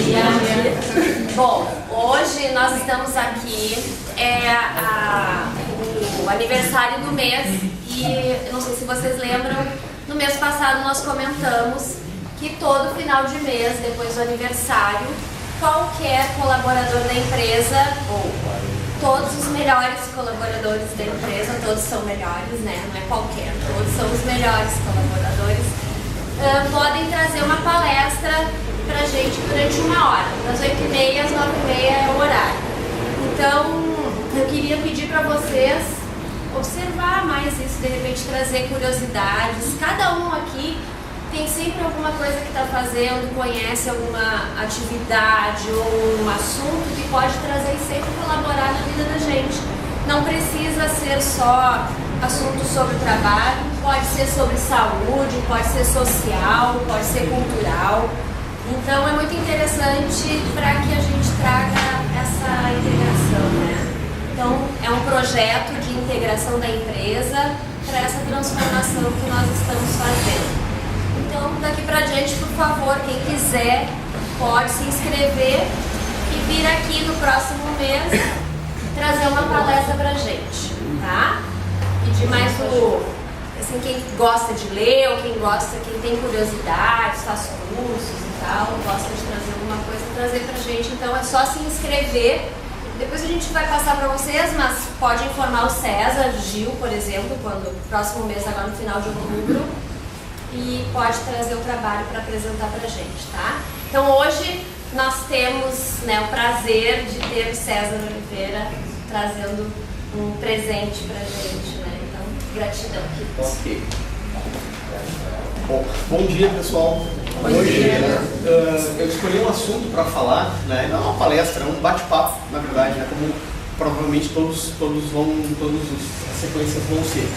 dia. Bom, hoje nós estamos aqui, o aniversário do mês, e eu não sei se vocês lembram, no mês passado nós comentamos que todo final de mês, depois do aniversário, qualquer colaborador da empresa, ou todos os melhores colaboradores da empresa, todos são melhores, né? Não é qualquer, todos são os melhores colaboradores, podem trazer uma palestra pra gente durante 1 hora, das 8h30 às 9h30 é o horário. Então, eu queria pedir para vocês observar mais isso, de repente trazer curiosidades. Cada um aqui tem sempre alguma coisa que está fazendo, conhece alguma atividade ou um assunto que pode trazer e sempre colaborar na vida da gente. Não precisa ser só assunto sobre o trabalho, pode ser sobre saúde, pode ser social, pode ser cultural. Então é muito interessante para que a gente traga essa integração, né? Então é um projeto de integração da empresa para essa transformação que nós estamos fazendo. Então daqui para diante, por favor, quem quiser pode se inscrever e vir aqui no próximo mês trazer uma palestra para a gente, tá? Pedir mais assim, quem gosta de ler ou quem tem curiosidade, faz cursos e tal, gosta de trazer alguma coisa, trazer pra gente. Então é só se inscrever. Depois a gente vai passar para vocês, mas pode informar o César, Gil, por exemplo, quando próximo mês, agora no final de outubro, e pode trazer o trabalho para apresentar pra gente, tá? Então hoje nós temos, né, o prazer de ter o César Oliveira trazendo um presente pra gente, né? Então, gratidão. Ok. Bom dia, pessoal. Hoje eu escolhi um assunto para falar, né? Não é uma palestra, é um bate-papo, na verdade, né? Como provavelmente todas as sequências vão ser.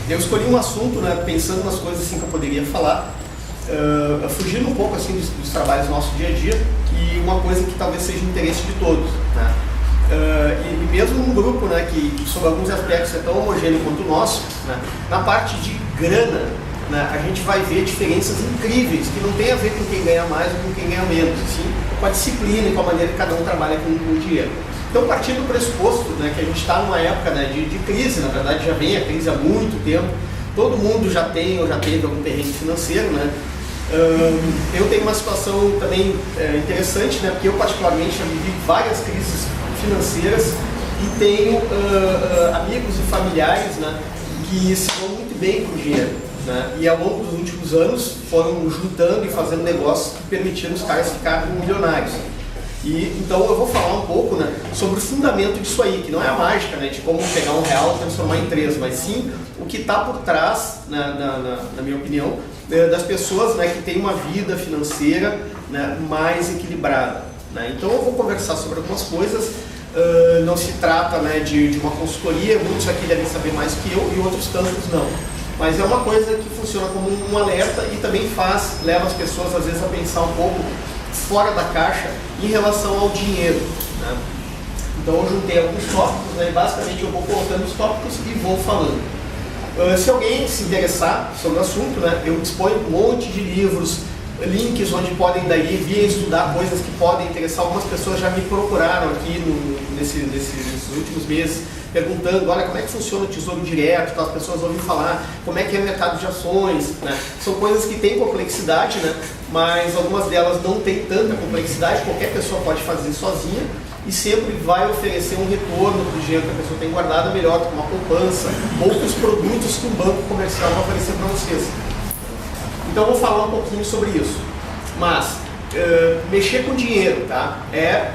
Eu escolhi um assunto, né, pensando nas coisas assim, que eu poderia falar, fugindo um pouco assim, dos trabalhos do nosso dia a dia, e uma coisa que talvez seja de interesse de todos, né? E mesmo num grupo, né, que sobre alguns aspectos é tão homogêneo quanto o nosso, né, na parte de grana, né, a gente vai ver diferenças incríveis que não tem a ver com quem ganha mais ou com quem ganha menos, sim, com a disciplina e com a maneira que cada um trabalha com o dinheiro. Então, partindo do pressuposto, né, que a gente está numa época, né, de crise, na verdade já vem a crise há muito tempo, todo mundo já tem ou já teve algum perrengue financeiro, né? Eu tenho uma situação também interessante, né, porque eu particularmente já vivi várias crises financeiras e tenho amigos e familiares, né, que se dão muito bem com o dinheiro, né, e ao longo dos últimos anos foram juntando e fazendo negócios que permitiram os caras ficarem milionários. E então eu vou falar um pouco, né, sobre o fundamento disso aí, que não é a mágica, né, de como pegar R$1 e transformar em 3, mas sim o que está por trás, né, na minha opinião, das pessoas, né, que têm uma vida financeira, né, mais equilibrada, né. Então eu vou conversar sobre algumas coisas. Não se trata, né, de uma consultoria, muitos aqui devem saber mais que eu e outros tantos não. Mas é uma coisa que funciona como um alerta e também leva as pessoas às vezes a pensar um pouco fora da caixa em relação ao dinheiro, né? Então eu juntei alguns tópicos, né, e basicamente eu vou colocando os tópicos e vou falando. Se alguém se interessar sobre o assunto, né, eu disponho um monte de livros, links onde podem daí vir estudar coisas que podem interessar. Algumas pessoas já me procuraram aqui nesses últimos meses perguntando, olha, como é que funciona o Tesouro Direto, então as pessoas ouvem falar, como é que é o mercado de ações, né? São coisas que têm complexidade, né? Mas algumas delas não têm tanta complexidade, qualquer pessoa pode fazer sozinha e sempre vai oferecer um retorno do dinheiro que a pessoa tem guardado melhor do que uma poupança ou que os produtos que um banco comercial vai oferecer para vocês. Então eu vou falar um pouquinho sobre isso, mas mexer com dinheiro, tá, é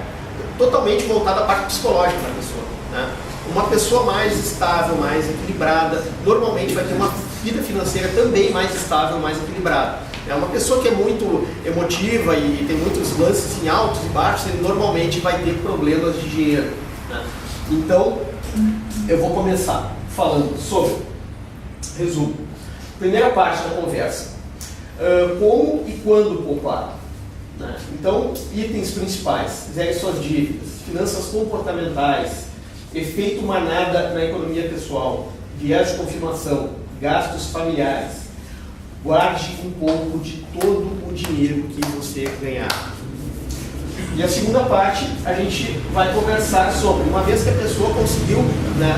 totalmente voltado à parte psicológica da pessoa, né? Uma pessoa mais estável, mais equilibrada, normalmente vai ter uma vida financeira também mais estável, mais equilibrada. Uma pessoa que é muito emotiva e tem muitos lances em altos e baixos, ele normalmente vai ter problemas de dinheiro, né? Então eu vou começar falando sobre, resumo, primeira parte da conversa. Como e quando poupar, né? Então, itens principais: zere suas dívidas, finanças comportamentais, efeito manada na economia pessoal, viés de confirmação, gastos familiares. Guarde um pouco de todo o dinheiro que você ganhar. E a segunda parte, a gente vai conversar sobre, uma vez que a pessoa conseguiu, né,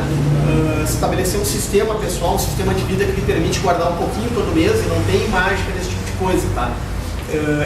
estabelecer um sistema pessoal, um sistema de vida que lhe permite guardar um pouquinho todo mês, e não tem mágica desse tipo de coisa, tá?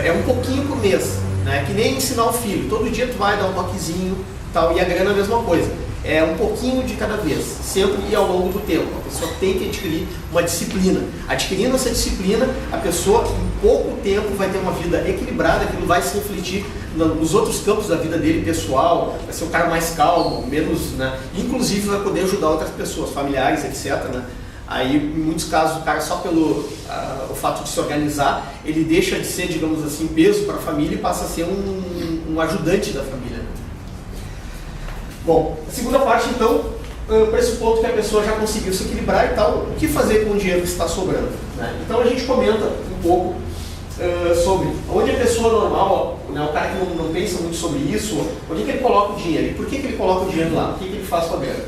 É um pouquinho por mês, né? Que nem ensinar o filho, todo dia tu vai dar um toquezinho, tal, e a grana é a mesma coisa. É um pouquinho de cada vez, sempre e ao longo do tempo. A pessoa tem que adquirir uma disciplina. Adquirindo essa disciplina, a pessoa em pouco tempo vai ter uma vida equilibrada, aquilo vai se refletir nos outros campos da vida dele, pessoal, vai ser um cara mais calmo, menos, né? Inclusive vai poder ajudar outras pessoas, familiares, etc, né? Aí, em muitos casos, o cara só pelo o fato de se organizar, ele deixa de ser, digamos assim, peso para a família e passa a ser um ajudante da família. Bom, a segunda parte, então, pressupondo que a pessoa já conseguiu se equilibrar e tal, o que fazer com o dinheiro que está sobrando, né? Então a gente comenta um pouco sobre onde a pessoa normal, né, o cara que não pensa muito sobre isso, onde que ele coloca o dinheiro e por que ele coloca o dinheiro lá, o que ele faz com a grana.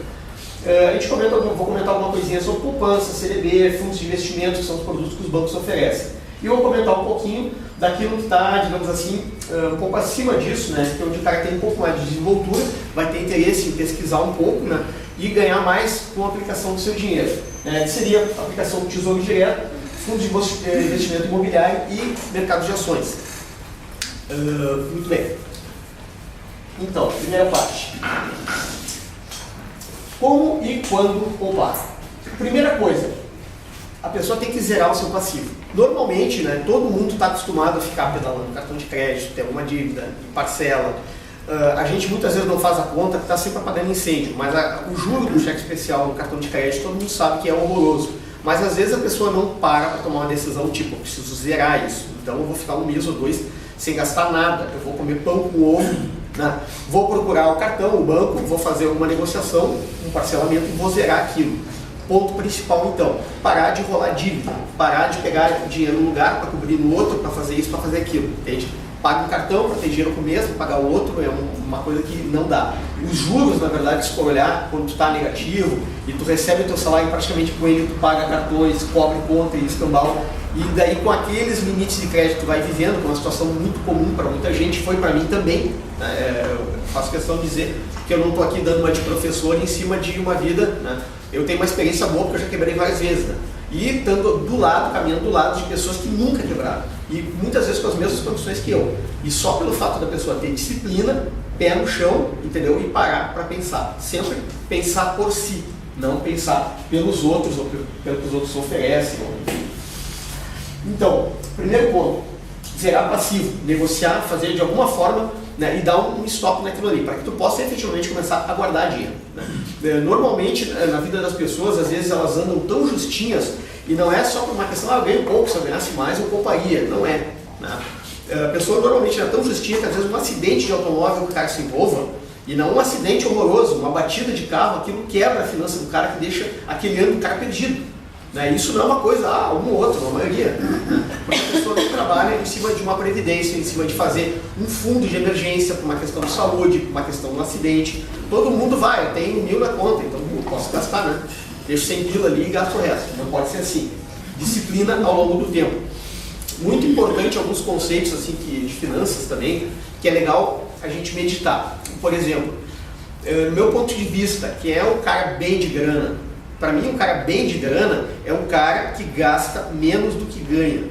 A gente comenta, vou comentar alguma coisinha sobre poupança, CDB, fundos de investimento, que são os produtos que os bancos oferecem. E eu vou comentar um pouquinho daquilo que está, digamos assim, um pouco acima disso, né? Que é onde o cara tem um pouco mais de desenvoltura, vai ter interesse em pesquisar um pouco, né? E ganhar mais com a aplicação do seu dinheiro. Que seria a aplicação do Tesouro Direto, fundos de investimento imobiliário e mercado de ações. Muito bem. Então, primeira parte. Como e quando poupar? Primeira coisa, a pessoa tem que zerar o seu passivo. Normalmente, né, todo mundo está acostumado a ficar pedalando cartão de crédito, ter alguma dívida, parcela. A gente muitas vezes não faz a conta, está sempre apagando incêndio, mas o juro do cheque especial no cartão de crédito, todo mundo sabe que é horroroso. Mas às vezes a pessoa não para tomar uma decisão tipo, eu preciso zerar isso, então eu vou ficar um mês ou dois sem gastar nada, eu vou comer pão com ovo, né? Vou procurar o cartão, o banco, vou fazer uma negociação, um parcelamento e vou zerar aquilo. Ponto principal, então, parar de rolar dívida, parar de pegar dinheiro num lugar para cobrir no outro, para fazer isso, para fazer aquilo, entende? Paga um cartão para ter dinheiro com o mesmo, pagar o outro é uma coisa que não dá. Os juros, na verdade, se for olhar, quando tu está negativo e tu recebe o teu salário praticamente com ele, tu paga cartões, cobre conta e escambau, e daí com aqueles limites de crédito tu vai vivendo, que é uma situação muito comum para muita gente, foi para mim também. Eu faço questão de dizer que eu não estou aqui dando uma de professor em cima de uma vida, né? Eu tenho uma experiência boa porque eu já quebrei várias vezes, né? E estando do lado, caminhando do lado de pessoas que nunca quebraram. E muitas vezes com as mesmas condições que eu. E só pelo fato da pessoa ter disciplina, pé no chão, entendeu? E parar para pensar. Sempre pensar por si, não pensar pelos outros ou pelo que os outros oferecem. Então, primeiro ponto, zerar passivo, negociar, fazer de alguma forma, né, e dar um stop naquilo ali, para que tu possa efetivamente começar a guardar dinheiro, né? Normalmente, na vida das pessoas, às vezes elas andam tão justinhas, e não é só por uma questão, eu ganho pouco, se eu ganhasse mais eu pouparia, não é, né? A pessoa normalmente é tão justinha que às vezes um acidente de automóvel que o cara se envolva, e não um acidente horroroso, uma batida de carro, aquilo quebra a finança do cara, que deixa aquele ano do cara perdido. Isso não é uma coisa, um ou outro, a maioria. Porque a pessoa não trabalha em cima de uma previdência, em cima de fazer um fundo de emergência para uma questão de saúde, para uma questão de um acidente. Todo mundo vai, eu tenho 1.000 na conta, então eu posso gastar, né? Deixo 100 pila ali e gasto o resto. Não pode ser assim. Disciplina ao longo do tempo. Muito importante alguns conceitos assim, de finanças também, que é legal a gente meditar. Por exemplo, no meu ponto de vista, que é um cara bem de grana, para mim, um cara bem de grana é um cara que gasta menos do que ganha.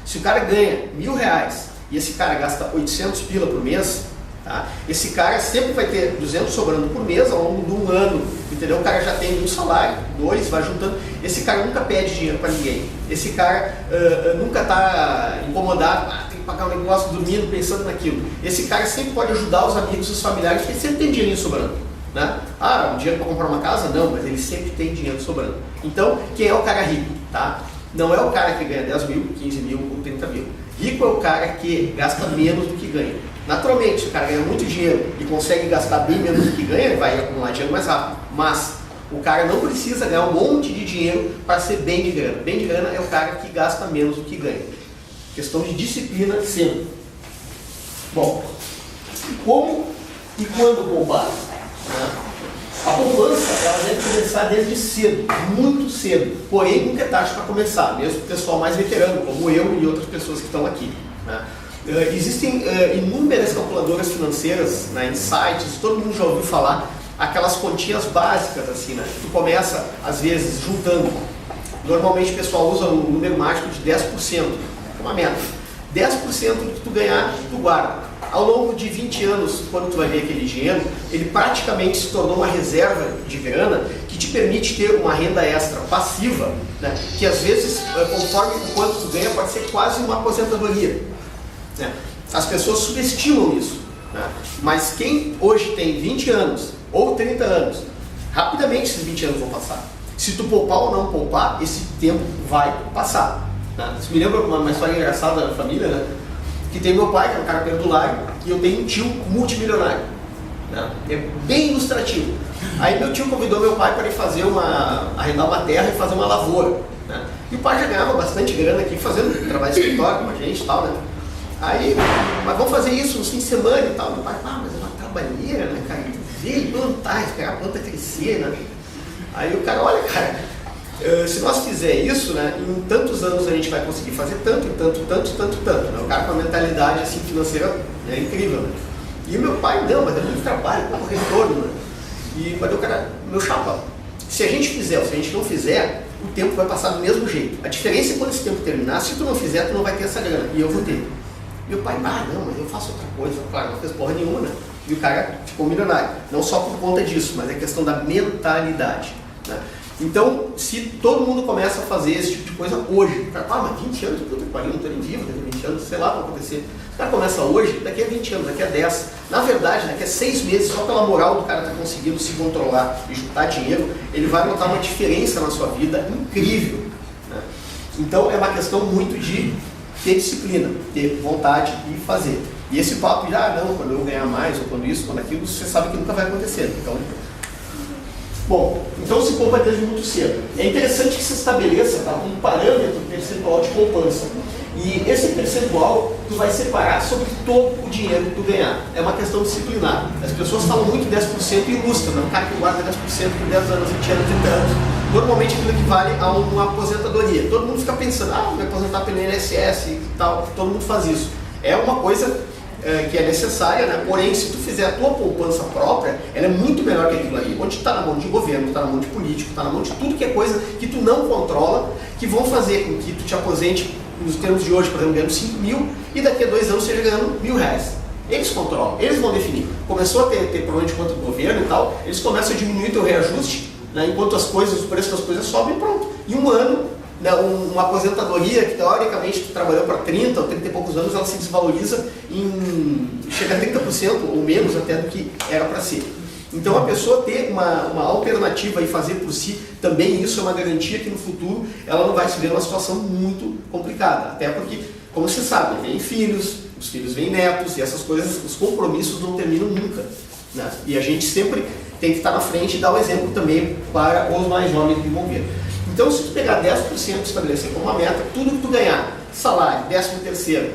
Se o cara ganha R$1.000 e esse cara gasta 800 pila por mês, tá? Esse cara sempre vai ter 200 sobrando por mês ao longo de um ano, entendeu? O cara já tem um salário, 2, vai juntando. Esse cara nunca pede dinheiro para ninguém. Esse cara nunca está incomodado, tem que pagar um negócio dormindo, pensando naquilo. Esse cara sempre pode ajudar os amigos e os familiares, porque sempre tem dinheirinho sobrando. Né? Um dinheiro para comprar uma casa? Não, mas ele sempre tem dinheiro sobrando. Então, quem é o cara rico? Tá? Não é o cara que ganha 10 mil, 15 mil ou 30 mil. Rico é o cara que gasta menos do que ganha. Naturalmente, se o cara ganha muito dinheiro e consegue gastar bem menos do que ganha, ele vai acumular dinheiro mais rápido. Mas o cara não precisa ganhar um monte de dinheiro para ser bem de grana. Bem de grana é o cara que gasta menos do que ganha. Questão de disciplina sempre. Bom, como e quando poupar? A poupança ela deve começar desde cedo, muito cedo, porém nunca é tarde para começar, mesmo o pessoal mais veterano, como eu e outras pessoas que estão aqui, né? Existem inúmeras calculadoras financeiras, né, em sites, todo mundo já ouviu falar, aquelas continhas básicas, assim, né? Tu começa, às vezes, juntando. Normalmente o pessoal usa um número mágico de 10%, é uma meta. 10% do que tu ganhar, tu guarda. Ao longo de 20 anos, quando tu vai ver aquele dinheiro, ele praticamente se tornou uma reserva de grana que te permite ter uma renda extra passiva, né? Que às vezes, conforme o quanto tu ganha, pode ser quase uma aposentadoria, né? As pessoas subestimam isso, né? Mas quem hoje tem 20 anos ou 30 anos, rapidamente esses 20 anos vão passar. Se tu poupar ou não poupar, esse tempo vai passar, né? Isso me lembra uma história engraçada da família, né? Que tem meu pai, que é um cara perdulário, e eu tenho um tio multimilionário, né? É bem ilustrativo. Aí meu tio convidou meu pai para ir fazer arrendar uma terra e fazer uma lavoura, né? E o pai já ganhava bastante grana aqui fazendo trabalho de escritório com a gente e tal, né? Aí, mas vamos fazer isso nos fins de semana e tal. Meu pai, mas é uma trabalheira, né, cara? Ver e plantar, esperar a planta crescer, né? Aí o cara, olha, cara, se nós fizer isso, né, em tantos anos a gente vai conseguir fazer tanto, né? O cara com uma mentalidade assim, financeira incrível, né? E o meu pai, não, mas é muito trabalho, pouco retorno, né? Mas o cara, meu chapa, se a gente fizer ou se a gente não fizer, o tempo vai passar do mesmo jeito. A diferença é quando esse tempo terminar, se tu não fizer, tu não vai ter essa grana, e eu vou ter. Meu pai, não, mas eu faço outra coisa. Claro, não fez porra nenhuma, né? E o cara ficou milionário. Não só por conta disso, mas é questão da mentalidade, né? Então, se todo mundo começa a fazer esse tipo de coisa hoje, cara, mas 20 anos, puta que pariu, não estou nem vivo, daqui a 20 anos, sei lá o que vai acontecer. O cara começa hoje, daqui a 20 anos, daqui a 10. Na verdade, daqui a 6 meses, só pela moral do cara estar conseguindo se controlar e juntar dinheiro, ele vai notar uma diferença na sua vida incrível, né? Então, é uma questão muito de ter disciplina, ter vontade e fazer. E esse papo de, não, quando eu ganhar mais, ou quando isso, quando aquilo, você sabe que nunca vai acontecer. Então, bom, então se poupa desde muito cedo. É interessante que se estabeleça, tá, um parâmetro percentual de poupança. E esse percentual tu vai separar sobre todo o dinheiro que tu ganhar. É uma questão disciplinar. As pessoas falam muito 10% e ilustram, né? Um cara que guarda 10% por 10 anos, 20 anos, 30 anos. Normalmente aquilo equivale a uma aposentadoria. Todo mundo fica pensando, vou me aposentar pelo INSS e tal. Todo mundo faz isso. É uma coisa que é necessária, né? Porém, se tu fizer a tua poupança própria, ela é muito melhor que aquilo ali. Onde está na mão de governo, está na mão de político, está na mão de tudo que é coisa que tu não controla, que vão fazer com que tu te aposente nos termos de hoje, por exemplo, ganhando 5 mil e daqui a 2 anos seja ganhando R$1.000. Eles controlam, eles vão definir. Começou a ter problema de conta do governo e tal, eles começam a diminuir teu reajuste, né, enquanto os preços das coisas sobem e pronto. Em um ano, né, uma aposentadoria que teoricamente tu trabalhou para 30 ou 30 e poucos anos, ela se desvaloriza chega a 30% ou menos até do que era para ser. Então a pessoa ter uma alternativa e fazer por si, também isso é uma garantia que no futuro ela não vai se ver numa situação muito complicada. Até porque, como você sabe, vem filhos, os filhos vêm netos e essas coisas, os compromissos não terminam nunca, né? E a gente sempre tem que estar na frente e dar o exemplo também para os mais jovens que vão ver. Então se tu pegar 10% e estabelecer como uma meta, tudo que tu ganhar, salário, 13º,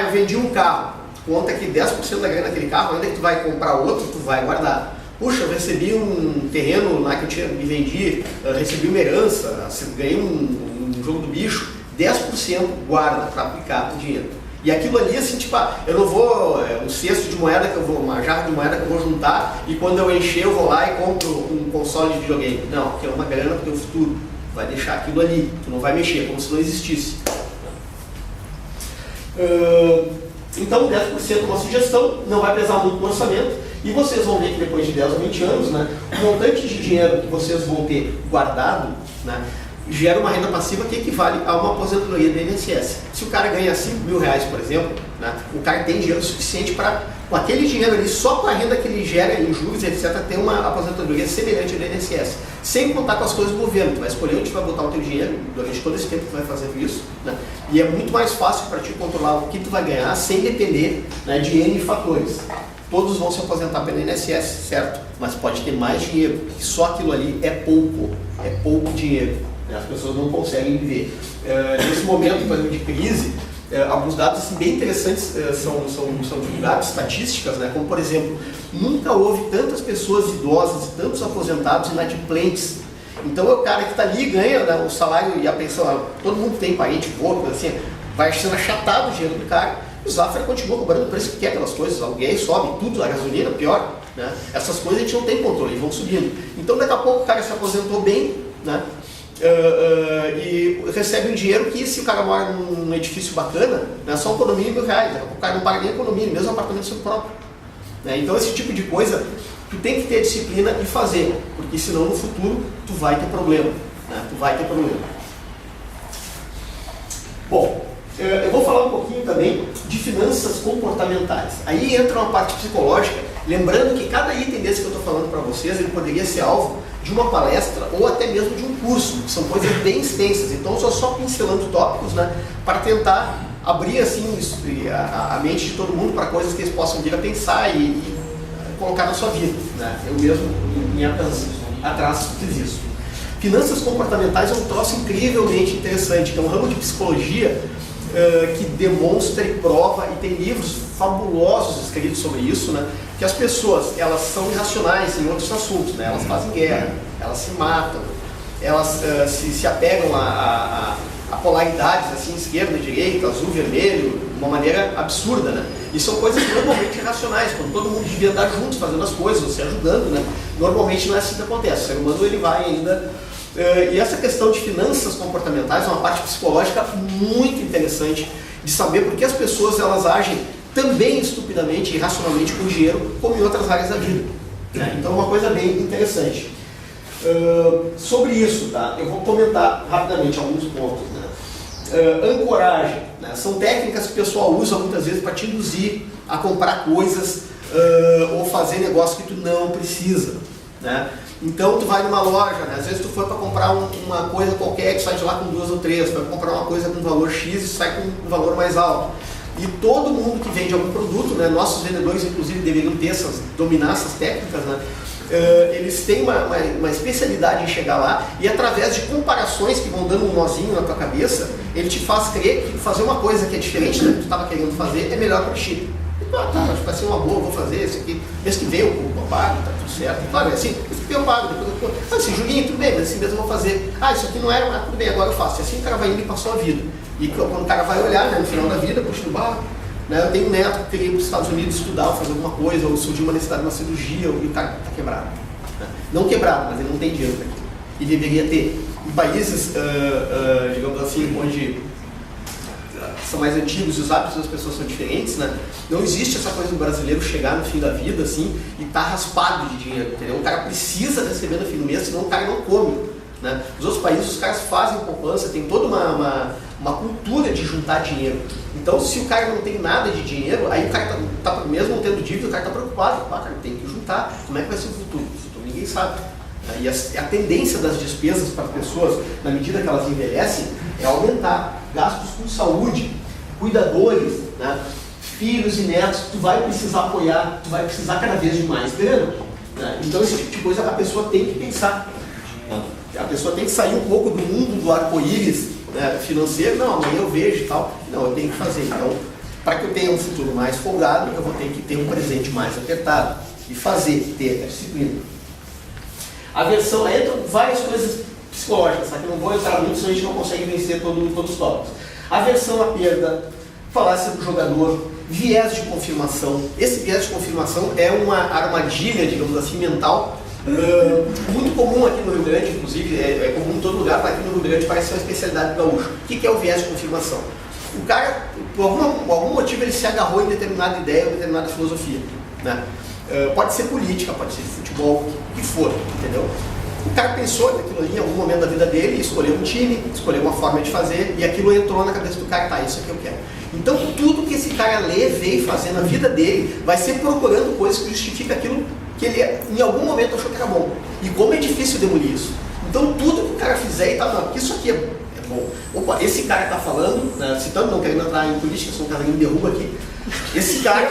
eu vendi um carro, conta que 10% da grana daquele carro, ainda que tu vai comprar outro, tu vai guardar. Puxa, eu recebi um terreno lá que eu me vendi, recebi uma herança, ganhei um jogo do bicho, 10% guarda para aplicar o dinheiro. E aquilo ali, assim, tipo, eu não vou, um cesto de moeda uma jarra de moeda que eu vou juntar e quando eu encher eu vou lá e compro um console de videogame. Não, porque é uma grana para o teu futuro. Vai deixar aquilo ali, tu não vai mexer, como se não existisse. Então, 10% é uma sugestão, não vai pesar muito no orçamento. E vocês vão ver que depois de 10 a 20 anos, né, o montante de dinheiro que vocês vão ter guardado, né, gera uma renda passiva que equivale a uma aposentadoria do INSS. Se o cara ganha R$5.000, por exemplo, né, o cara tem dinheiro suficiente para, com aquele dinheiro ali, só com a renda que ele gera em juros, etc., ter uma aposentadoria semelhante ao do INSS. Sem contar com as coisas do governo. Tu vai escolher onde tu vai botar o teu dinheiro durante todo esse tempo que tu vai fazer isso, né, e é muito mais fácil para ti controlar o que tu vai ganhar sem depender, né, de N fatores. Todos vão se aposentar pelo INSS, certo? Mas pode ter mais dinheiro, porque só aquilo ali é pouco dinheiro. As pessoas não conseguem viver. Nesse momento, por exemplo, de crise, alguns dados assim, bem interessantes são divulgados, estatísticas, né? Como por exemplo, nunca houve tantas pessoas idosas e tantos aposentados inadimplentes. Então é o cara que está ali, ganha, né, o salário e a pensão, todo mundo tem parente, vô, assim, vai sendo achatado o dinheiro do cara, o Zafra continua cobrando o preço que quer pelas coisas, aluguéis sobe, tudo, a gasolina pior, né? Essas coisas a gente não tem controle, vão subindo. Então daqui a pouco o cara se aposentou bem, né? E recebe um dinheiro que, se o cara mora num edifício bacana, né, só um condomínio R$1.000, daqui a pouco o cara não paga nem condomínio, mesmo apartamento seu próprio, né? Então esse tipo de coisa tu tem que ter disciplina e fazer, porque senão no futuro tu vai ter problema, né? Tu vai ter problema. Bom, eu vou falar um pouquinho também de finanças comportamentais. Aí entra uma parte psicológica, lembrando que cada item desse que eu estou falando para vocês, ele poderia ser alvo de uma palestra ou até mesmo de um curso, que são coisas bem extensas. Então eu estou só pincelando tópicos, né, para tentar abrir assim a mente de todo mundo para coisas que eles possam vir a pensar e colocar na sua vida, né? Eu mesmo, em épocas atrás, fiz isso. Finanças comportamentais é um troço incrivelmente interessante, que é um ramo de psicologia que demonstra e prova, e tem livros fabulosos escritos sobre isso, né? Que as pessoas, elas são irracionais em outros assuntos, né? Elas fazem guerra, elas se matam, elas se apegam a polaridades, assim, esquerda, direita, azul, vermelho, de uma maneira absurda, né? E são coisas normalmente irracionais, quando todo mundo devia andar juntos fazendo as coisas, ou se ajudando, né? Normalmente não é assim que acontece, o ser humano ele vai ainda... E essa questão de finanças comportamentais é uma parte psicológica muito interessante de saber porque as pessoas elas agem também estupidamente e irracionalmente com dinheiro, como em outras áreas da vida, né? Então é uma coisa bem interessante. Sobre isso, tá? Eu vou comentar rapidamente alguns pontos, né? Ancoragem, né? São técnicas que o pessoal usa muitas vezes para te induzir a comprar coisas ou fazer negócio que tu não precisa, né? Então tu vai numa loja, né? Às vezes tu foi para comprar uma coisa qualquer, tu sai de lá com 2 ou 3, vai comprar uma coisa com valor X e sai com um valor mais alto. E todo mundo que vende algum produto, né? Nossos vendedores inclusive deveriam dominar essas técnicas, né? Eles têm uma especialidade em chegar lá e através de comparações que vão dando um nozinho na tua cabeça, ele te faz crer que fazer uma coisa que é diferente do que tu estava querendo fazer é melhor para ti. Tá, acho que vai ser uma boa, vou fazer isso aqui. Mês que vem eu pago, tá tudo certo. Claro, é assim, mês que vem eu pago, depois eu assim, Julinho, tudo bem, mas assim mesmo eu vou fazer. Isso aqui não era, mas tudo bem, agora eu faço. E assim o cara vai indo e passou a vida. E quando o cara vai olhar, né, no final da vida, puxa, né, eu tenho um neto que queria ir para os Estados Unidos estudar, fazer alguma coisa, ou surgiu uma necessidade de uma cirurgia, e o cara está quebrado. Né? Não quebrado, mas ele não tem dinheiro para aquilo. E deveria ter. Em países, digamos assim, onde são mais antigos e os hábitos das pessoas são diferentes, né? Não existe essa coisa do brasileiro chegar no fim da vida assim e estar raspado de dinheiro, entendeu? O cara precisa receber no fim do mês, senão o cara não come, né? Nos outros países os caras fazem poupança, tem toda uma cultura de juntar dinheiro. Então se o cara não tem nada de dinheiro, aí o cara tá mesmo não tendo dívida, o cara está preocupado, cara, tem que juntar, como é que vai ser o futuro? O futuro ninguém sabe. E a tendência das despesas para as pessoas, na medida que elas envelhecem, é aumentar. Gastos com saúde, cuidadores, né? Filhos e netos, tu vai precisar apoiar, tu vai precisar cada vez de mais grana, né? Então esse tipo de coisa a pessoa tem que pensar. A pessoa tem que sair um pouco do mundo do arco-íris, né, financeiro. Não, amanhã eu vejo e tal. Não, eu tenho que fazer. Então, para que eu tenha um futuro mais folgado, eu vou ter que ter um presente mais apertado. E fazer, ter a disciplina. Aversão, entram várias coisas psicológicas, tá? Que eu não vou entrar muito, senão a gente não consegue vencer todos os tópicos. Aversão à perda, falácia do jogador, viés de confirmação. Esse viés de confirmação é uma armadilha, digamos assim, mental, muito comum aqui no Rio Grande, inclusive, é comum em todo lugar, mas aqui no Rio Grande parece ser uma especialidade do gaúcho. O que é o viés de confirmação? O cara, por algum motivo, ele se agarrou em determinada ideia ou determinada filosofia, né? Pode ser política, pode ser futebol, o que for, entendeu? O cara pensou naquilo ali em algum momento da vida dele, escolheu um time, escolheu uma forma de fazer, e aquilo entrou na cabeça do cara, tá, isso aqui eu quero. Então tudo que esse cara lê, vê e fazer na vida dele, vai ser procurando coisas que justificam aquilo que ele em algum momento achou que era bom. E como é difícil demolir isso. Então tudo que o cara fizer e tal, não, porque isso aqui é bom. Opa, esse cara está falando, né, citando, não querendo entrar em política, sou um cara que me derruba aqui. Esse cara,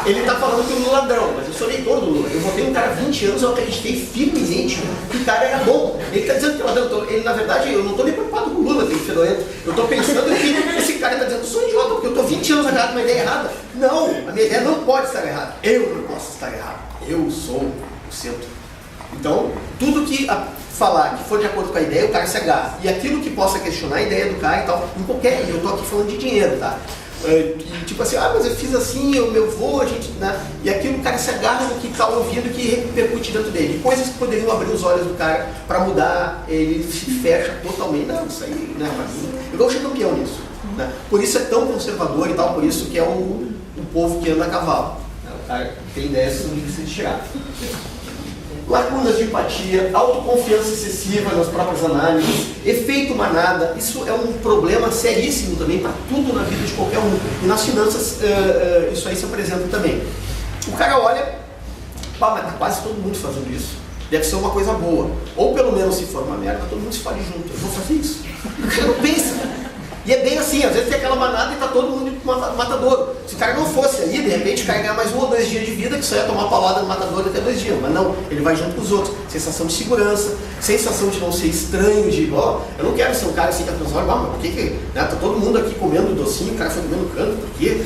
ele está falando que o Lula é ladrão, mas eu sou eleitor do Lula. Eu votei um cara há 20 anos, eu acreditei firmemente que o cara era bom. Ele está dizendo que é ladrão. Ele, na verdade, eu não estou nem preocupado com o Lula, tem fedorento. Eu estou pensando que esse cara está dizendo que eu sou idiota, porque eu estou 20 anos agarrado numa ideia errada. Não, a minha ideia não pode estar errada. Eu não posso estar errado. Eu sou o centro. Então, tudo que falar que for de acordo com a ideia, o cara se agarra. E aquilo que possa questionar a ideia do cara e tal, em qualquer... Eu estou aqui falando de dinheiro, tá? E tipo assim, mas eu fiz assim, o meu avô, a gente, né? E aquilo o cara se agarra no que está ouvindo, que repercute dentro dele. E coisas que poderiam abrir os olhos do cara para mudar, ele se fecha totalmente. Não, isso aí, né? Eu vou ser campeão nisso. Né? Por isso é tão conservador e tal, por isso que é o povo que anda a cavalo. Né? O cara tem ideias que não precisa de tirar. Lacunas de empatia, autoconfiança excessiva nas próprias análises, efeito manada, isso é um problema seríssimo também para tudo na vida de qualquer um. E nas finanças isso aí se apresenta também. O cara olha, mas tá quase todo mundo fazendo isso. Deve ser uma coisa boa. Ou pelo menos se for uma merda, todo mundo se fale junto. Eu vou fazer isso. O cara não pensa. E é bem assim, às vezes tem aquela manada e tá todo mundo indo pro matadouro. Se o cara não fosse ali, de repente o cara ganhar mais 1 ou 2 dias de vida, que só ia tomar paulada no matadouro até 2 dias. Mas não, ele vai junto com os outros. Sensação de segurança, sensação de não ser estranho, de eu não quero ser um cara assim que a pessoa olha, mas por que né, tá todo mundo aqui comendo docinho, o cara foi comendo canto, por quê?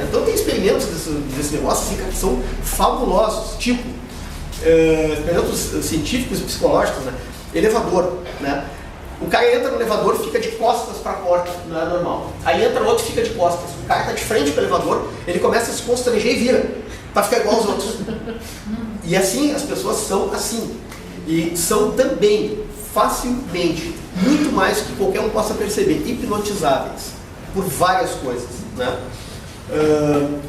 Então tem experimentos desse negócio assim, cara, que são fabulosos, tipo, experimentos científicos e psicológicos, né? Elevador, né? O cara entra no elevador e fica de costas para a porta, não é normal. Aí entra outro e fica de costas. O cara está de frente para o elevador, ele começa a se constranger e vira, para ficar igual aos outros. E assim, as pessoas são assim. E são também, facilmente, muito mais que qualquer um possa perceber, hipnotizáveis, por várias coisas. Né?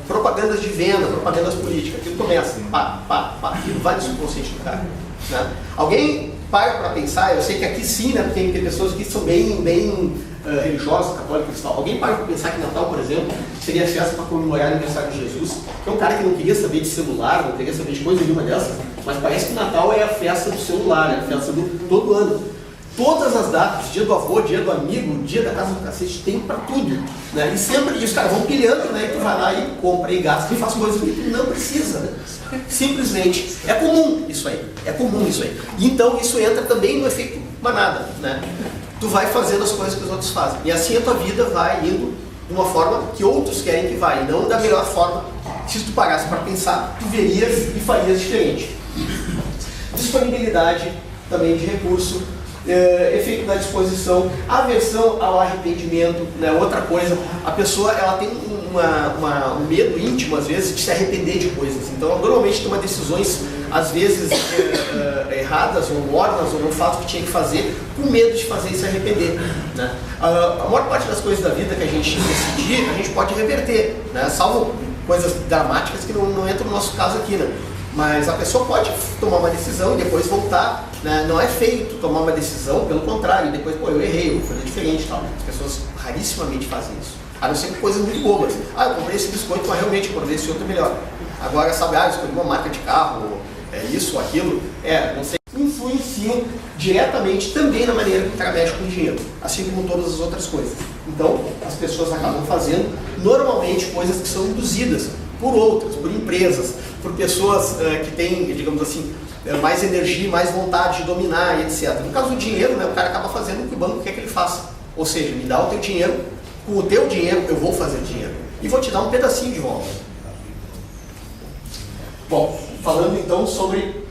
Propagandas de venda, propagandas políticas, aquilo começa, aquilo vai no subconsciente do cara. Né? Alguém para pensar, eu sei que aqui sim, né, tem pessoas que são bem religiosas, católicas e tal. Alguém para pensar que Natal, por exemplo, seria festa para comemorar o aniversário de Jesus, que é um cara que não queria saber de celular, não queria saber de coisa nenhuma dessas, mas parece que Natal é a festa do celular, é a festa do todo ano. Todas as datas, dia do avô, dia do amigo, dia da casa do cacete, tem para tudo. Né? E sempre os caras vão pilhando, né? E tu vai lá e compra e gasta e faz coisas que tu não precisa. Né? Simplesmente. É comum isso aí. É comum isso aí. E então isso entra também no efeito manada. Né? Tu vai fazendo as coisas que os outros fazem. E assim a tua vida vai indo de uma forma que outros querem que vá. E não da melhor forma. Se tu parasse para pensar, tu verias e farias diferente. Disponibilidade também de recurso. Efeito da disposição, aversão ao arrependimento, né? Outra coisa, a pessoa ela tem um medo íntimo às vezes de se arrepender de coisas, então normalmente toma decisões às vezes erradas ou mornas ou não faz o que tinha que fazer com medo de fazer e se arrepender. Né? A maior parte das coisas da vida que a gente decidir, a gente pode reverter, né? Salvo coisas dramáticas que não entram no nosso caso aqui, né? Mas a pessoa pode tomar uma decisão e depois voltar, né? Não é feio tu tomar uma decisão, pelo contrário, depois, eu errei, eu vou fazer diferente e tal. As pessoas rarissimamente fazem isso, a não ser que coisas muito bobas. Eu comprei esse biscoito, mas realmente eu comprei esse outro melhor. Agora, sabe, eu escolhi uma marca de carro, isso, aquilo, não sei. Influenciam diretamente também na maneira que o cara mexe com o dinheiro, assim como todas as outras coisas. Então, as pessoas acabam fazendo, normalmente, coisas que são induzidas por outras, por empresas, por pessoas que têm, digamos assim, mais energia, mais vontade de dominar, etc. No caso do dinheiro, né, o cara acaba fazendo o que o banco quer que ele faça. Ou seja, me dá o teu dinheiro, com o teu dinheiro eu vou fazer dinheiro. E vou te dar um pedacinho de volta. Bom, falando então sobre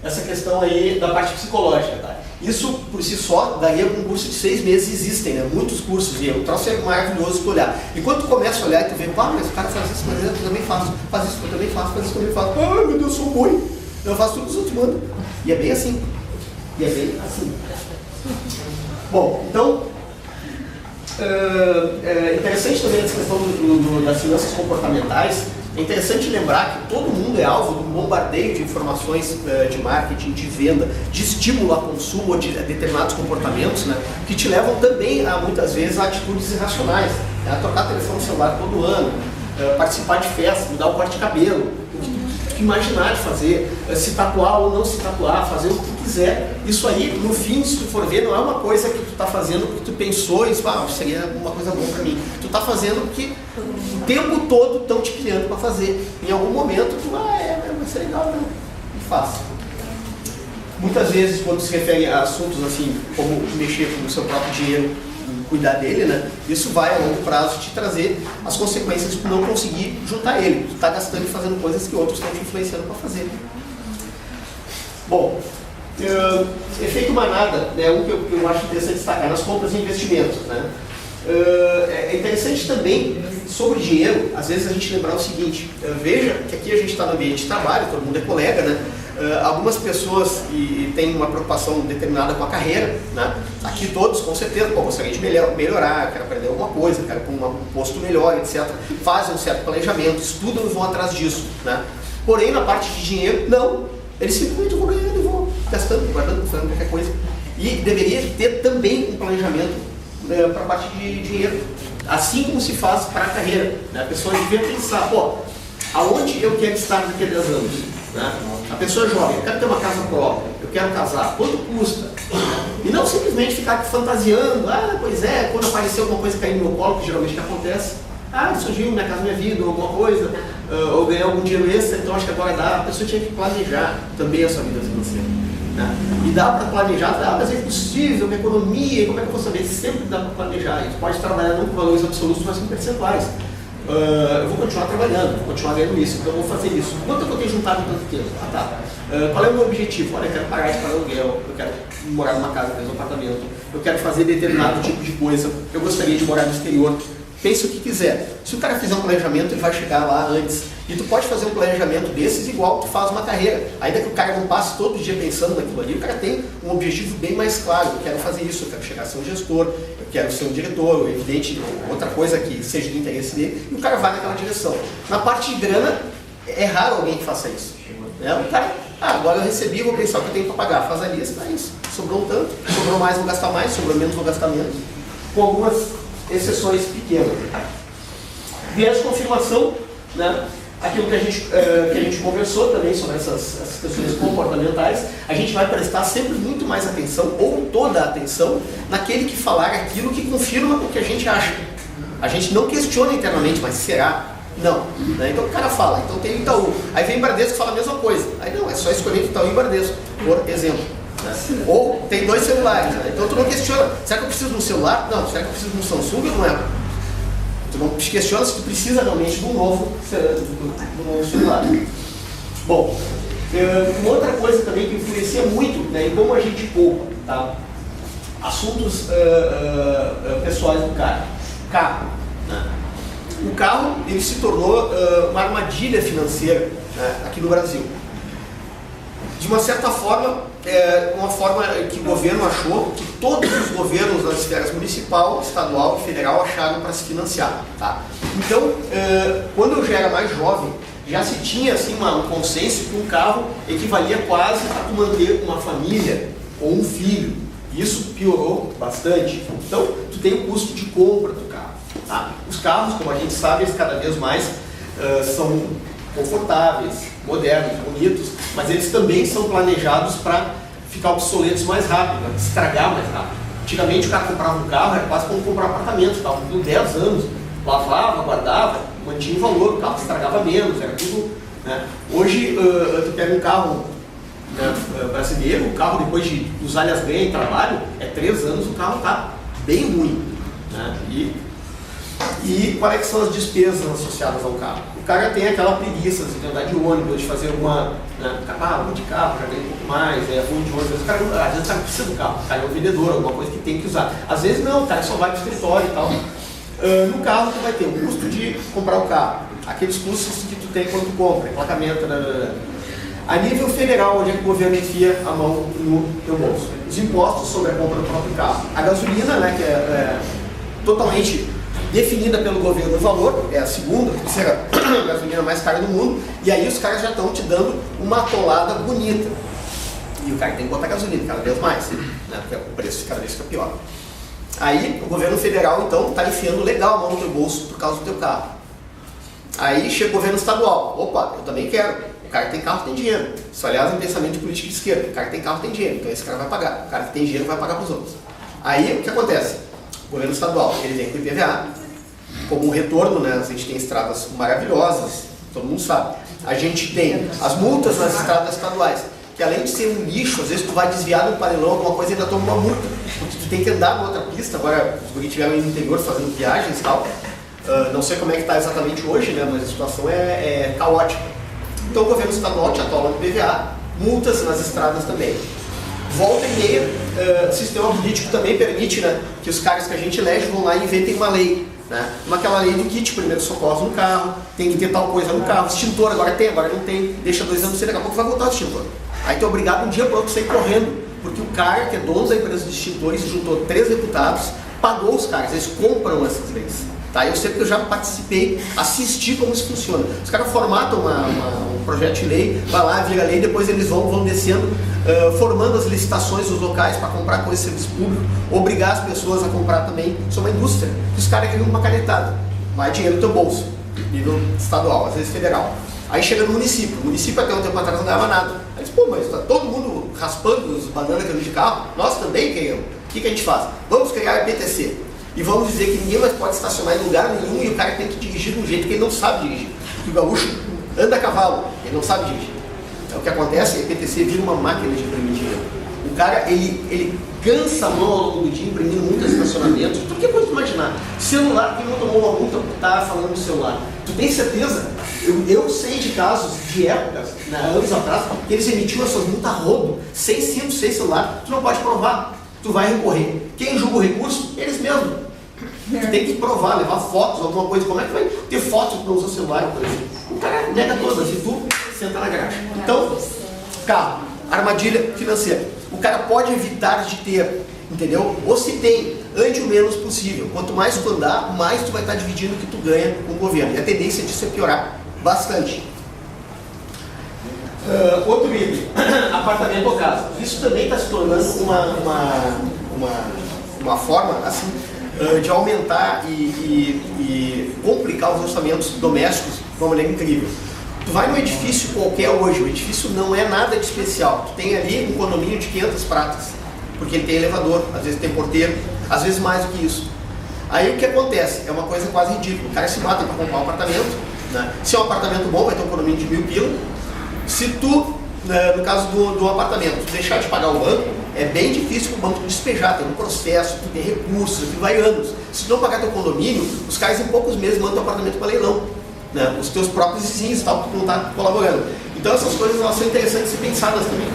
essa questão aí da parte psicológica, tá? Isso, por si só, daria um curso de 6 meses, existem, né? Muitos cursos, e o troço é maravilhoso de olhar. E quando tu começa a olhar e tu vê, mas o cara faz isso, mas eu também faço, faz isso, eu também faço, faz isso, eu também faço. Meu Deus, eu sou ruim. Eu faço tudo que os outros mandam. E é bem assim. Bom, então, é interessante também essa questão das finanças comportamentais. É interessante lembrar que todo mundo é alvo de um bombardeio de informações de marketing, de venda, de estímulo a consumo ou de determinados comportamentos, né, que te levam também, muitas vezes, a atitudes irracionais. A trocar telefone celular todo ano, participar de festas, mudar o corte de cabelo, o que imaginar de fazer, se tatuar ou não se tatuar, fazer o que tu quiser. Isso aí, no fim, se tu for ver, não é uma coisa que tu está fazendo porque tu pensou e seria uma coisa boa para mim. Tu está fazendo porque o tempo todo estão te criando para fazer. Em algum momento tu vai ser legal, né? E faz. Muitas vezes, quando se refere a assuntos assim, como mexer com o seu próprio dinheiro, cuidar dele, né? Isso vai a longo prazo te trazer as consequências de não conseguir juntar ele. Tu está gastando e fazendo coisas que outros estão te influenciando para fazer. Bom, efeito manada, né? Um que eu acho interessante destacar nas compras e investimentos, né? É interessante também sobre dinheiro, às vezes a gente lembrar o seguinte, veja que aqui a gente está no ambiente de trabalho, todo mundo é colega, né? Algumas pessoas têm uma preocupação determinada com a carreira, né? Aqui todos, com certeza, gostaria de melhorar, quero aprender alguma coisa, quero ir para um posto melhor, etc. Fazem um certo planejamento, estudam e vão atrás disso, né? Porém, na parte de dinheiro, não. Eles simplesmente vão ganhando e vão gastando, guardando, fazendo qualquer coisa. E deveria ter também um planejamento para a parte de dinheiro, assim como se faz para a carreira, né? A pessoa devia pensar, aonde eu quero estar daqui a 10 anos? Né? A pessoa jovem, eu quero ter uma casa própria, eu quero casar, quanto custa? E não simplesmente ficar fantasiando, pois é, quando aparecer alguma coisa cair no meu colo, que geralmente acontece, surgiu minha casa, minha vida, ou alguma coisa, ou ganhar algum dinheiro extra, então acho que agora dá. A pessoa tinha que planejar também a sua vida financeira. Né? E dá para planejar, mas é impossível, uma economia, como é que eu vou saber? Sempre dá para planejar. A gente pode trabalhar não com valores absolutos, mas com percentuais. Eu vou continuar trabalhando, vou continuar ganhando isso, então eu vou fazer isso. Quanto eu vou ter juntado em tanto tempo? Qual é o meu objetivo? Olha, eu quero pagar de pagar aluguel, eu quero morar numa casa, ter um apartamento, eu quero fazer determinado tipo de coisa, eu gostaria de morar no exterior. Pense o que quiser. Se o cara fizer um planejamento, ele vai chegar lá antes. E tu pode fazer um planejamento desses igual tu faz uma carreira. Ainda que o cara não passe todo dia pensando naquilo ali, o cara tem um objetivo bem mais claro. Eu quero fazer isso, eu quero chegar a ser um gestor, eu quero ser um diretor, evidente, outra coisa que seja do interesse dele, e o cara vai naquela direção. Na parte de grana, é raro alguém que faça isso. Né? O cara, agora eu recebi, vou pensar o que eu tenho para pagar. Faz a lista, é isso. Sobrou um tanto, sobrou mais, vou gastar mais, sobrou menos, vou gastar menos. Com algumas exceções pequenas. Viés de confirmação, né? Aquilo que a gente conversou também sobre essas questões comportamentais, a gente vai prestar sempre muito mais atenção, ou toda a atenção, naquele que falar aquilo que confirma o que a gente acha. A gente não questiona internamente, mas será? Não. Né? Então o cara fala, então tem o Itaú. Aí vem o Bradesco e fala a mesma coisa. Aí não, é só escolher o Itaú e o Bradesco, por exemplo. Né? Ou tem 2 celulares, né? Então tu não questiona, será que eu preciso de um celular? Não, será que eu preciso de um Samsung ou não é? Tu não questiona se tu precisa realmente de um novo celular. Bom, uma outra coisa também que influencia muito, né, em como a gente poupa, tá? Assuntos pessoais do cara. Carro. Né? O carro ele se tornou uma armadilha financeira, né, aqui no Brasil. De uma certa forma, uma forma que o governo achou, que todos os governos das esferas municipal, estadual e federal acharam para se financiar. Tá? Então, quando eu já era mais jovem, já se tinha assim, um consenso que um carro equivalia quase a tu manter uma família ou um filho. Isso piorou bastante. Então, tu tem o custo de compra do carro. Tá? Os carros, como a gente sabe, eles cada vez mais são confortáveis, modernos, bonitos, mas eles também são planejados para ficar obsoletos mais rápido, para estragar mais rápido. Antigamente o cara comprava um carro, era quase como comprar um apartamento, estava por 10 anos, lavava, guardava, mantinha o valor, o carro estragava menos, era tudo. Né? Hoje tu pega um carro, né, brasileiro, o carro depois de usar as ganhas em trabalho, 3 anos, o carro está bem ruim. Né? E quais é que são as despesas associadas ao carro? O cara tem aquela preguiça de andar de ônibus, de fazer uma... Né, vou de carro, já ganha um pouco mais, vou de ônibus. Às vezes o cara precisa do carro, o cara é um vendedor, alguma coisa que tem que usar. Às vezes não, o cara só vai para o escritório e tal. No carro tu vai ter o custo de comprar o carro, aqueles custos que tu tem quando tu compra, emplacamento, A nível federal, onde é que o governo enfia a mão no teu bolso? Os impostos sobre a compra do próprio carro. A gasolina, né, que é totalmente definida pelo governo o valor, é a segunda, terceira gasolina mais cara do mundo, e aí os caras já estão te dando uma atolada bonita. E o cara tem que botar gasolina cada vez mais, né, porque o preço cada vez fica pior. Aí o governo federal, então, está enfiando legal a mão no teu bolso por causa do teu carro. Aí chega o governo estadual, opa, eu também quero. O cara que tem carro tem dinheiro. Isso, aliás, é um pensamento de política de esquerda. O cara que tem carro tem dinheiro, então esse cara vai pagar. O cara que tem dinheiro vai pagar para os outros. Aí o que acontece? O governo estadual, ele vem com o IPVA, como um retorno, né? A gente tem estradas maravilhosas, todo mundo sabe. A gente tem as multas nas estradas estaduais, que além de ser um lixo, às vezes tu vai desviar do parelão, alguma coisa, e ainda toma uma multa, porque tu tem que andar na outra pista. Agora, os guris estiveram no interior fazendo viagens e tal, não sei como é que está exatamente hoje, né? Mas a situação é caótica. Então o governo estadual te atola no IPVA, multas nas estradas também. Volta e meia, o sistema político também permite, né, que os caras que a gente elege vão lá e inventem uma lei. Né? Como aquela lei do kit, primeiro socorro no carro, tem que ter tal coisa no carro, extintor agora tem, agora não tem, deixa 2 anos sem, daqui a pouco vai voltar o extintor. Aí tu é obrigado um dia para outro a sair correndo, porque o cara que é dono da empresa de extintores juntou 3 deputados, pagou os caras, eles compram essas leis. Tá? Eu sei porque eu já participei, assisti como isso funciona. Os caras formatam um projeto de lei, vai lá, vira lei, depois eles vão descendo, formando as licitações dos locais para comprar coisa de serviço público, obrigar as pessoas a comprar também. Isso é uma indústria. Os caras querem uma canetada, vai dinheiro no teu bolso, nível estadual, às vezes federal. Aí chega no município. O município até um tempo atrás não ganhava nada. Aí diz, pô, mas está todo mundo raspando os bananas de carro, nós também queremos. O que a gente faz? Vamos criar a EPTC. E vamos dizer que ninguém mais pode estacionar em lugar nenhum e o cara tem que dirigir de um jeito que ele não sabe dirigir. O gaúcho anda a cavalo, ele não sabe dirigir. Então o que acontece é que a EPTC vira uma máquina de imprimir dinheiro. O cara, ele cansa a mão ao longo do dia imprimindo muitos estacionamentos. Tu que pode imaginar? Celular, quem não tomou uma multa por estar falando no celular? Tu tem certeza? Eu sei de casos de épocas, anos atrás, que eles emitiam as suas multas a rodo, sem cinto, sem celular. Tu não pode provar. Tu vai recorrer. Quem julga o recurso? Eles mesmos. Tu tem que provar, levar fotos, alguma coisa. Como é que vai ter foto que não usa celular? O cara nega todas e tu senta na graxa. Então, carro, armadilha financeira. O cara pode evitar de ter, entendeu? Ou se tem, ande o menos possível. Quanto mais tu andar, mais tu vai estar dividindo o que tu ganha com o governo. E a tendência disso é piorar bastante. Outro item, apartamento ou casa. Isso também está se tornando uma forma assim, de aumentar e complicar os orçamentos domésticos de uma maneira incrível. Tu vai num edifício qualquer hoje, o edifício não é nada de especial. Tu tem ali um condomínio de 500 pratas, porque ele tem elevador, às vezes tem porteiro, às vezes mais do que isso. Aí o que acontece? É uma coisa quase ridícula. O cara se mata para comprar um apartamento, né? Se é um apartamento bom, vai ter um condomínio de 1.000 pila. Se tu, no caso do apartamento, deixar de pagar o banco, é bem difícil para o banco despejar, tem um processo, tu tem recursos, aquilo vai anos. Se tu não pagar teu condomínio, os caras em poucos meses mandam teu apartamento para leilão. Né? Os teus próprios vizinhos, tal, que tu não está colaborando. Então essas coisas elas são interessantes de ser pensadas também.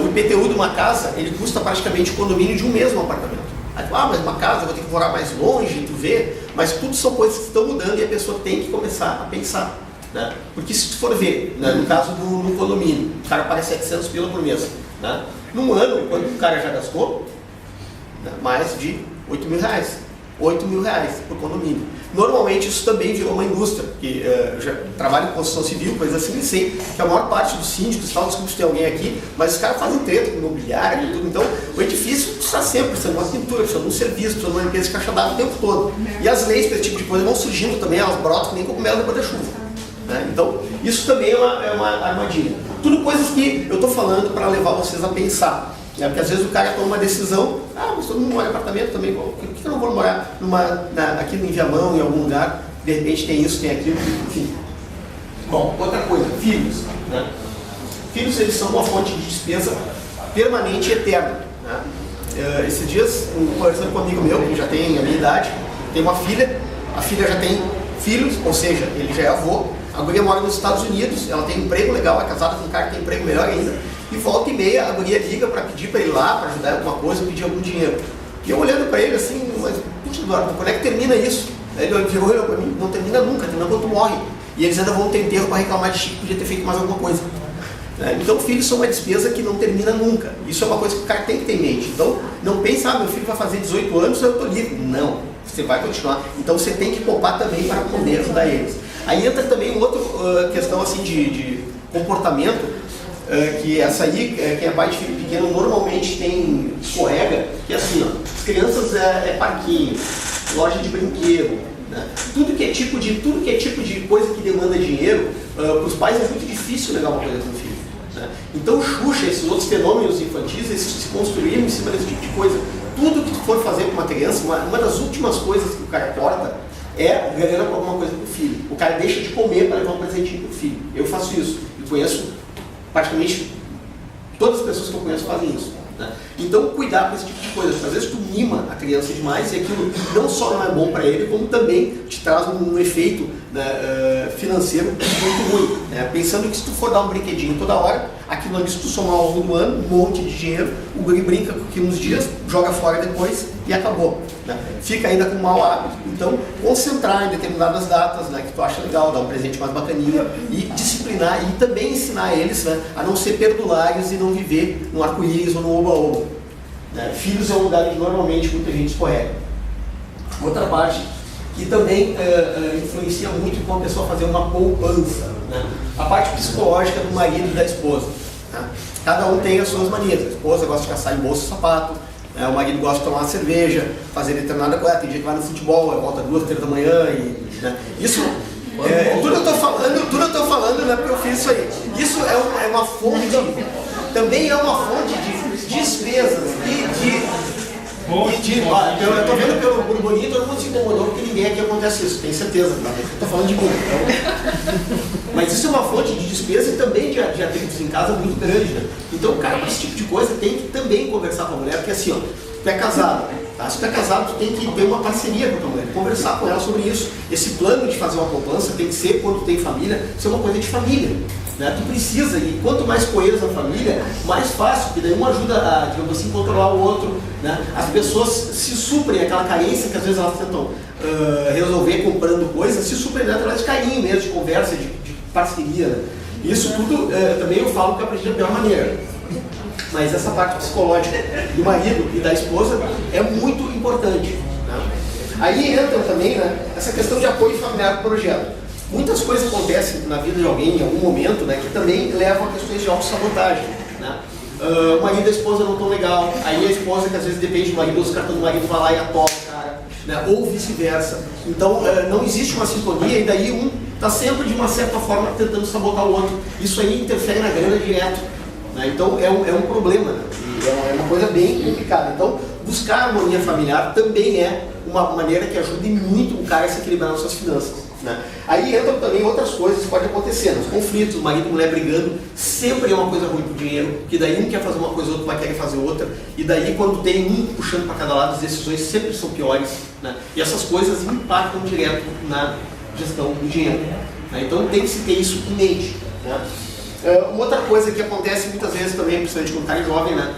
O IPTU de uma casa, ele custa praticamente o condomínio de um mesmo apartamento. Aí tu, mas uma casa, eu vou ter que morar mais longe, tu vê, mas tudo são coisas que estão mudando e a pessoa tem que começar a pensar. Né? Porque se tu for ver, né, no caso do condomínio, o cara paga 700 pila por mês. Né? Num ano, quanto o cara já gastou? Né, mais de 8 mil reais. 8 mil reais por condomínio. Normalmente isso também virou uma indústria, porque eu já trabalho em construção civil, coisa assim, e sei que a maior parte dos síndicos, tal, desculpa se tem alguém aqui, mas os caras fazem treta com imobiliária e tudo, então o edifício está sempre precisando de uma pintura, precisando de um serviço, precisando de uma limpeza de caixa d'água o tempo todo. E as leis para esse tipo de coisa vão surgindo também, elas brotam que nem cogumelo depois da chuva. Né? Então, isso também é uma armadilha. Tudo coisas que eu estou falando para levar vocês a pensar. Né? Porque às vezes o cara toma uma decisão, mas todo mundo mora em apartamento também, por que eu não vou morar aqui no Viamão, em algum lugar, de repente tem isso, tem aquilo, enfim. Bom, outra coisa, filhos. Né? Filhos, eles são uma fonte de despesa permanente e eterna. Né? Esses dias, conversando com um amigo meu, que já tem a minha idade, tem uma filha, a filha já tem filhos, ou seja, ele já é avô. A guria mora nos Estados Unidos, ela tem um emprego legal, é casada com um cara que tem emprego melhor ainda. E volta e meia a guria liga para pedir para ir lá, para ajudar em alguma coisa, pedir algum dinheiro. E eu olhando para ele assim, mas puxa, Eduardo, quando é que termina isso? Aí ele virou para mim, não termina nunca, termina quando tu morre. E eles ainda vão ter enterro para reclamar de ti que podia ter feito mais alguma coisa. Então filhos são uma despesa que não termina nunca. Isso é uma coisa que o cara tem que ter em mente. Então não pensa, meu filho vai fazer 18 anos, eu estou livre. Não, você vai continuar. Então você tem que poupar também para poder ajudar eles. Aí entra também outra questão assim de comportamento, que essa aí, quem é pai de filho pequeno normalmente tem escorrega, que é assim, ó, as crianças é parquinho, loja de brinquedo, né? Tudo que é tipo de coisa que demanda dinheiro, para os pais é muito difícil levar uma coisa para o filho. Né? Então Xuxa, esses outros fenômenos infantis, eles se construíram em cima desse tipo de coisa. Tudo que tu for fazer com uma criança, uma das últimas coisas que o cara corta é ganhando alguma coisa para o filho. O cara deixa de comer para levar um presentinho para o filho. Eu faço isso. Eu conheço praticamente todas as pessoas que eu conheço fazem isso. Né? Então, cuidar com esse tipo de coisa, porque às vezes tu mima a criança demais e aquilo não só não é bom para ele, como também te traz um efeito, né, financeiro muito ruim. Né? Pensando que se tu for dar um brinquedinho toda hora, aquilo ali, se tu somar ao longo do ano, um monte de dinheiro, o guri brinca com aquilo uns dias, joga fora depois e acabou. Né? Fica ainda com um mau hábito. Então, concentrar em determinadas datas, né, que tu acha legal, dar um presente mais bacaninha e disciplinar e também ensinar eles, né, a não ser perdulares e não viver no arco-íris ou no oba-oba. Né? Filhos é um lugar onde normalmente muita gente escorrega. Outra parte que também influencia muito com a pessoa fazer uma poupança, né? A parte psicológica do marido e da esposa. Né? Cada um tem as suas manias. A esposa gosta de caçar em bolsa e sapato, né? O marido gosta de tomar uma cerveja, fazer determinada coisa. Tem dia que vai no futebol, volta 2, 3 da manhã. Né? Isso, tudo eu estou falando, né, porque eu fiz isso aí. Isso é uma fonte, também é uma fonte de despesas eu estou vendo pelo burburinho, todo mundo se incomodou porque ninguém aqui acontece isso, tenho certeza, tá? Estou falando de mim. Então. Mas isso é uma fonte de despesa e também de atritos em casa muito grande, né? Então o cara com esse tipo de coisa tem que também conversar com a mulher, porque assim, ó, tu é casado, tá? Se tu é casado, tu tem que ter uma parceria com a tua mulher, conversar com ela sobre isso. Esse plano de fazer uma poupança tem que ser, quando tu tem família, ser uma coisa de família. Né? Tu precisa, e quanto mais coeso a família, mais fácil, porque daí um ajuda a, digamos assim, controlar o outro. Né? As pessoas se suprem aquela carência que às vezes elas tentam resolver comprando coisas, se suprem através de carinho mesmo, de conversa, de parceria. Né? Isso tudo também eu falo que eu aprendi da pior maneira. Mas essa parte psicológica do marido e da esposa é muito importante. Né? Aí entra também, né, essa questão de apoio familiar para o projeto. Muitas coisas acontecem na vida de alguém em algum momento, né, que também levam a questões de autossabotagem. Né? O marido e a esposa não estão legal, aí a esposa, que às vezes depende do marido, os cartões do marido vai lá e atola o cara, né? Ou vice-versa. Então não existe uma sintonia e daí um está sempre de uma certa forma tentando sabotar o outro. Isso aí interfere na grana direto. Né? Então é um problema, né? É uma coisa bem complicada. Então buscar a harmonia familiar também é uma maneira que ajude muito o cara a se equilibrar nas suas finanças. Né? Aí entram também outras coisas que podem acontecer, os conflitos, marido e mulher brigando, sempre é uma coisa ruim pro dinheiro, que daí um quer fazer uma coisa, o outro vai querer fazer outra, e daí quando tem um puxando para cada lado, as decisões sempre são piores, né? E essas coisas impactam direto na gestão do dinheiro. Né? Então tem que se ter isso em mente. Né? Uma outra coisa que acontece muitas vezes também, principalmente quando o cara é jovem, né?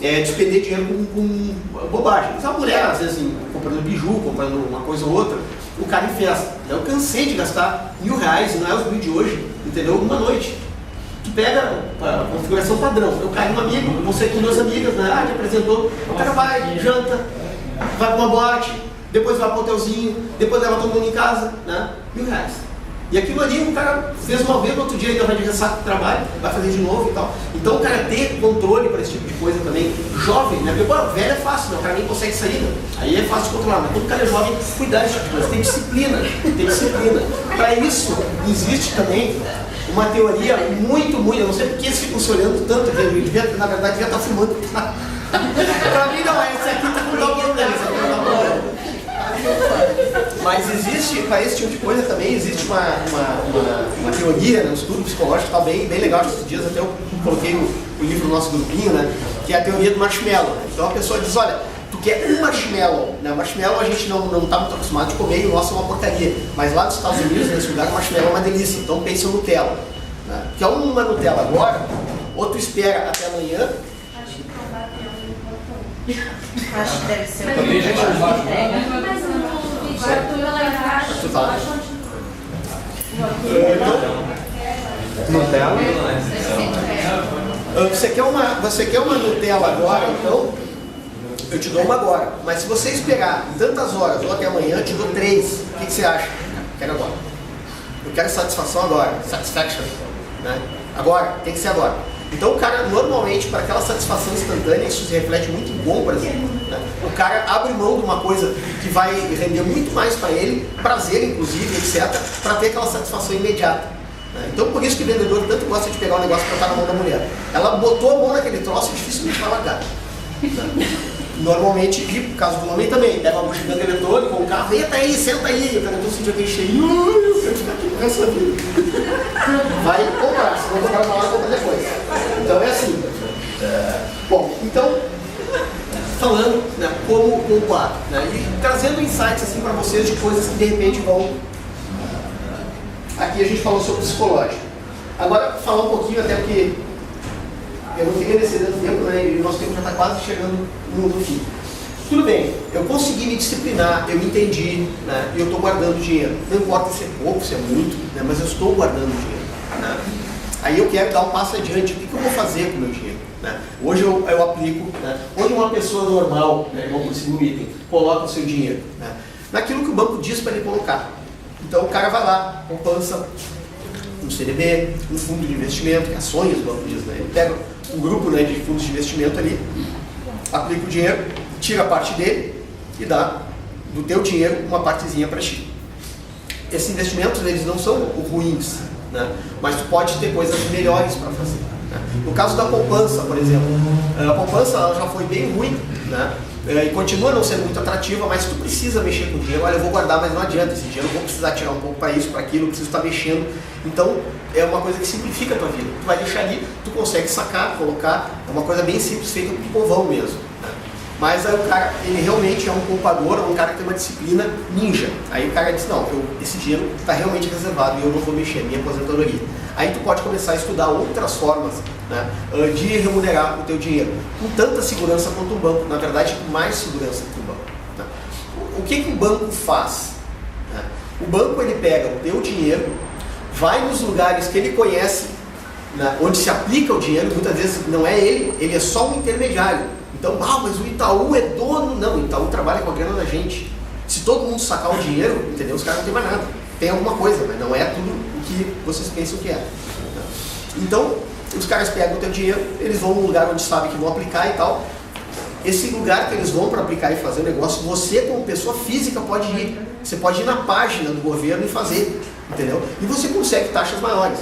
É despender dinheiro com bobagem. A mulher, às vezes, comprando biju, comprando uma coisa ou outra, o cara em festa. Eu cansei de gastar R$1.000, não é os mil de hoje, entendeu? Uma noite. Tu pega a configuração padrão. Eu caio um amigo, vou sair com 2 amigas, né? Te apresentou. O cara vai, janta, vai pra uma boate, depois vai pro hotelzinho, depois leva todo mundo em casa, né? R$1.000. E aquilo ali o cara fez uma vez, no outro dia ainda vai de ressaca do trabalho, vai fazer de novo e tal. Então o cara ter controle para esse tipo de coisa também, jovem, né? Porque velho é fácil, né? O cara nem consegue sair, né? Aí é fácil de controlar, mas quando o cara é jovem, cuidar desse tipo de coisa, tem disciplina, tem disciplina. Para isso, existe também uma teoria muito, eu não sei porque eles ficam se olhando tanto, que na verdade devia estar fumando. Para mim não é, isso aqui tá com tal problema, isso aqui não tá problema. Mas existe, para esse tipo de coisa também, existe uma teoria, né, um estudo psicológico tá bem legal. Esses dias até eu coloquei o livro no nosso grupinho, né, que é a teoria do marshmallow. Então a pessoa diz, olha, tu quer um marshmallow, né? O marshmallow a gente não está muito acostumado de comer e o nosso é uma porcaria. Mas lá nos Estados Unidos, nesse lugar, o marshmallow é uma delícia. Então pensa no Nutella. Né? Quer uma Nutella agora, ou tu espera até amanhã. Acho que deve ser Mas também gente não vai. Mas no vídeo Arthur lá embaixo. Tu tá. Nutella? Você quer uma Nutella agora, então eu te dou uma agora. Mas se você esperar tantas horas ou até amanhã, eu te dou 3. O que você acha? Quero agora. Eu quero satisfação agora. Satisfaction. Né? Agora, tem que ser agora. Então o cara, normalmente, para aquela satisfação instantânea, isso se reflete muito bom, por exemplo. Né? O cara abre mão de uma coisa que vai render muito mais para ele, prazer inclusive, etc., para ter aquela satisfação imediata. Né? Então por isso que o vendedor tanto gosta de pegar um negócio para estar na mão da mulher. Ela botou a mão naquele troço e dificilmente vai largar. Né? Normalmente, e por causa do homem também, pega uma buchiganga eletrônica, com o carro, entra aí, senta aí, o cara então sentiu aquele cheirinho, eu quero ficar aqui pro resto da vida. Vai comprar, se não comprar na hora, compra depois. Então é assim. Bom, então, pontuar, né? E trazendo insights assim para vocês de coisas que de repente vão... Aqui a gente falou sobre psicológico. Agora, falar um pouquinho, até porque eu não queria descer tanto tempo, né? E o nosso tempo já está quase chegando no fim. Tudo bem, eu consegui me disciplinar, eu entendi, né? E eu estou guardando dinheiro. Não importa se é pouco, se é muito, né? Mas eu estou guardando dinheiro, né? Aí eu quero dar um passo adiante. O que eu vou fazer com o meu dinheiro? Né? Hoje eu aplico, né? Onde uma pessoa normal, né, vamos por segundo item, coloca o seu dinheiro, né? Naquilo que o banco diz para ele colocar. Então o cara vai lá, poupança, um CDB, um fundo de investimento, que ações o banco diz, né? Ele pega um grupo, né, de fundos de investimento ali, aplica o dinheiro, tira a parte dele e dá do teu dinheiro uma partezinha para ti. Esses investimentos, eles não são ruins, né? Mas tu pode ter coisas melhores para fazer, né? No caso da poupança, por exemplo, a poupança ela já foi bem ruim, né? E continua não sendo muito atrativa, mas tu precisa mexer com o dinheiro. Olha, eu vou guardar, mas não adianta, esse dinheiro eu vou precisar tirar um pouco para isso, para aquilo, eu preciso estar mexendo. Então, é uma coisa que simplifica a tua vida. Tu vai deixar ali, tu consegue sacar, colocar, é uma coisa bem simples, feita com povão mesmo, né? Mas aí o cara, ele realmente é um poupador, é um cara que tem uma disciplina ninja. Aí o cara diz, não, esse dinheiro está realmente reservado e eu não vou mexer, minha aposentadoria. Aí tu pode começar a estudar outras formas, né, de remunerar o teu dinheiro, com tanta segurança quanto o banco, na verdade com mais segurança que o banco, né? O que o banco faz? Né? O banco ele pega o teu dinheiro, vai nos lugares que ele conhece, né, onde se aplica o dinheiro, muitas vezes não é ele é só um intermediário. Então, mas o Itaú é dono. Não, o Itaú trabalha com a grana da gente. Se todo mundo sacar o dinheiro, entendeu? Os caras não tem mais nada. Tem alguma coisa, mas não é tudo o que vocês pensam que é. Então, os caras pegam o teu dinheiro, eles vão num lugar onde sabem que vão aplicar e tal. Esse lugar que eles vão para aplicar e fazer o negócio, você como pessoa física pode ir. Você pode ir na página do governo e fazer, entendeu? E você consegue taxas maiores.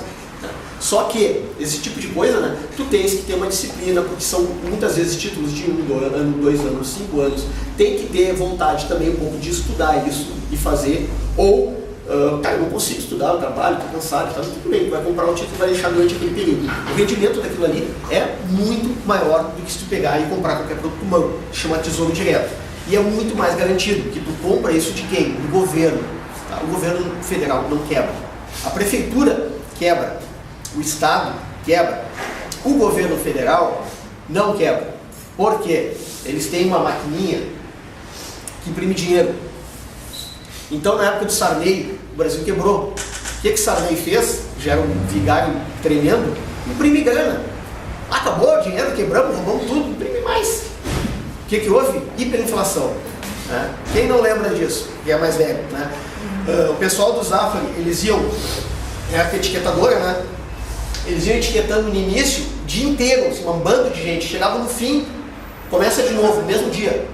Só que esse tipo de coisa, né, tu tens que ter uma disciplina, porque são muitas vezes títulos de 1 ano, 2 anos, 5 anos. Tem que ter vontade também um pouco de estudar isso e fazer. Ou, eu não consigo estudar, eu trabalho, estou cansado, tá tudo bem, tu vai comprar um título e vai deixar durante aquele período. O rendimento daquilo ali é muito maior do que se tu pegar e comprar qualquer produto humano, chama Tesouro Direto. E é muito mais garantido, que tu compra isso de quem? Do governo. Tá? O governo federal não quebra. A prefeitura quebra. O Estado quebra. O governo federal não quebra. Por quê? Eles têm uma maquininha que imprime dinheiro. Então, na época do Sarney, o Brasil quebrou. O que Sarney fez? Já era um vigário tremendo. Imprime grana. Acabou o dinheiro, quebramos, roubamos tudo, imprime mais. O que houve? Hiperinflação. Né? Quem não lembra disso? Que é mais velho. Né? O pessoal do Zafari, eles iam... É a etiquetadora, né? Eles iam etiquetando no início, o dia inteiro, assim, um bando de gente. Chegava no fim, começa de novo, no mesmo dia.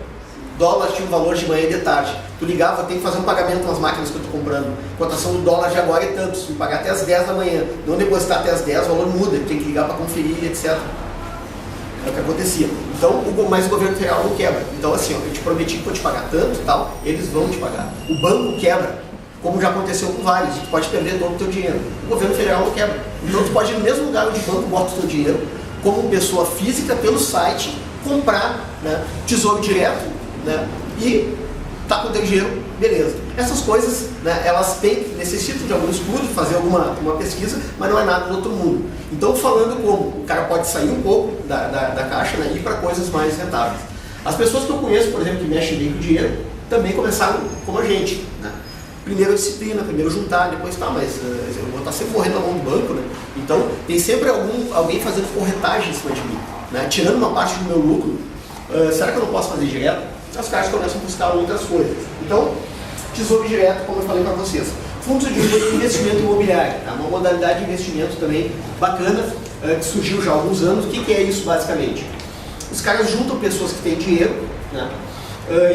Dólar tinha um valor de manhã e de tarde. Tu ligava, tem que fazer um pagamento nas máquinas que eu estou comprando. Cotação do dólar de agora é tanto. Se tu pagar até as 10 da manhã, não depositar até as 10, o valor muda. Tem que ligar para conferir, etc. É o que acontecia. Então, mas o governo federal não quebra. Então, assim, eu te prometi que vou te pagar tanto e tal, eles vão te pagar. O banco quebra. Como já aconteceu com vários, tu pode perder todo o teu dinheiro. O governo federal não quebra. Então tu pode ir no mesmo lugar onde o banco bota o teu dinheiro, como pessoa física, pelo site, comprar, né, Tesouro Direto, né, e tá com o teu dinheiro, beleza. Essas coisas, né, elas necessitam de algum estudo, fazer uma pesquisa, mas não é nada do outro mundo. Então, falando como o cara pode sair um pouco da caixa, né, e ir para coisas mais rentáveis. As pessoas que eu conheço, por exemplo, que mexem bem com dinheiro, também começaram como a gente, né? Primeiro disciplina, primeiro juntar, depois tá, mas eu vou estar sempre correndo na mão do banco, né? Então, tem sempre alguém fazendo corretagem em cima de mim, né? Tirando uma parte do meu lucro, será que eu não posso fazer direto? Os caras começam a buscar outras coisas. Então, Tesouro Direto, como eu falei para vocês. Fundos de investimento imobiliário, tá? Uma modalidade de investimento também bacana, que surgiu já há alguns anos. O que é isso, basicamente? Os caras juntam pessoas que têm dinheiro, né?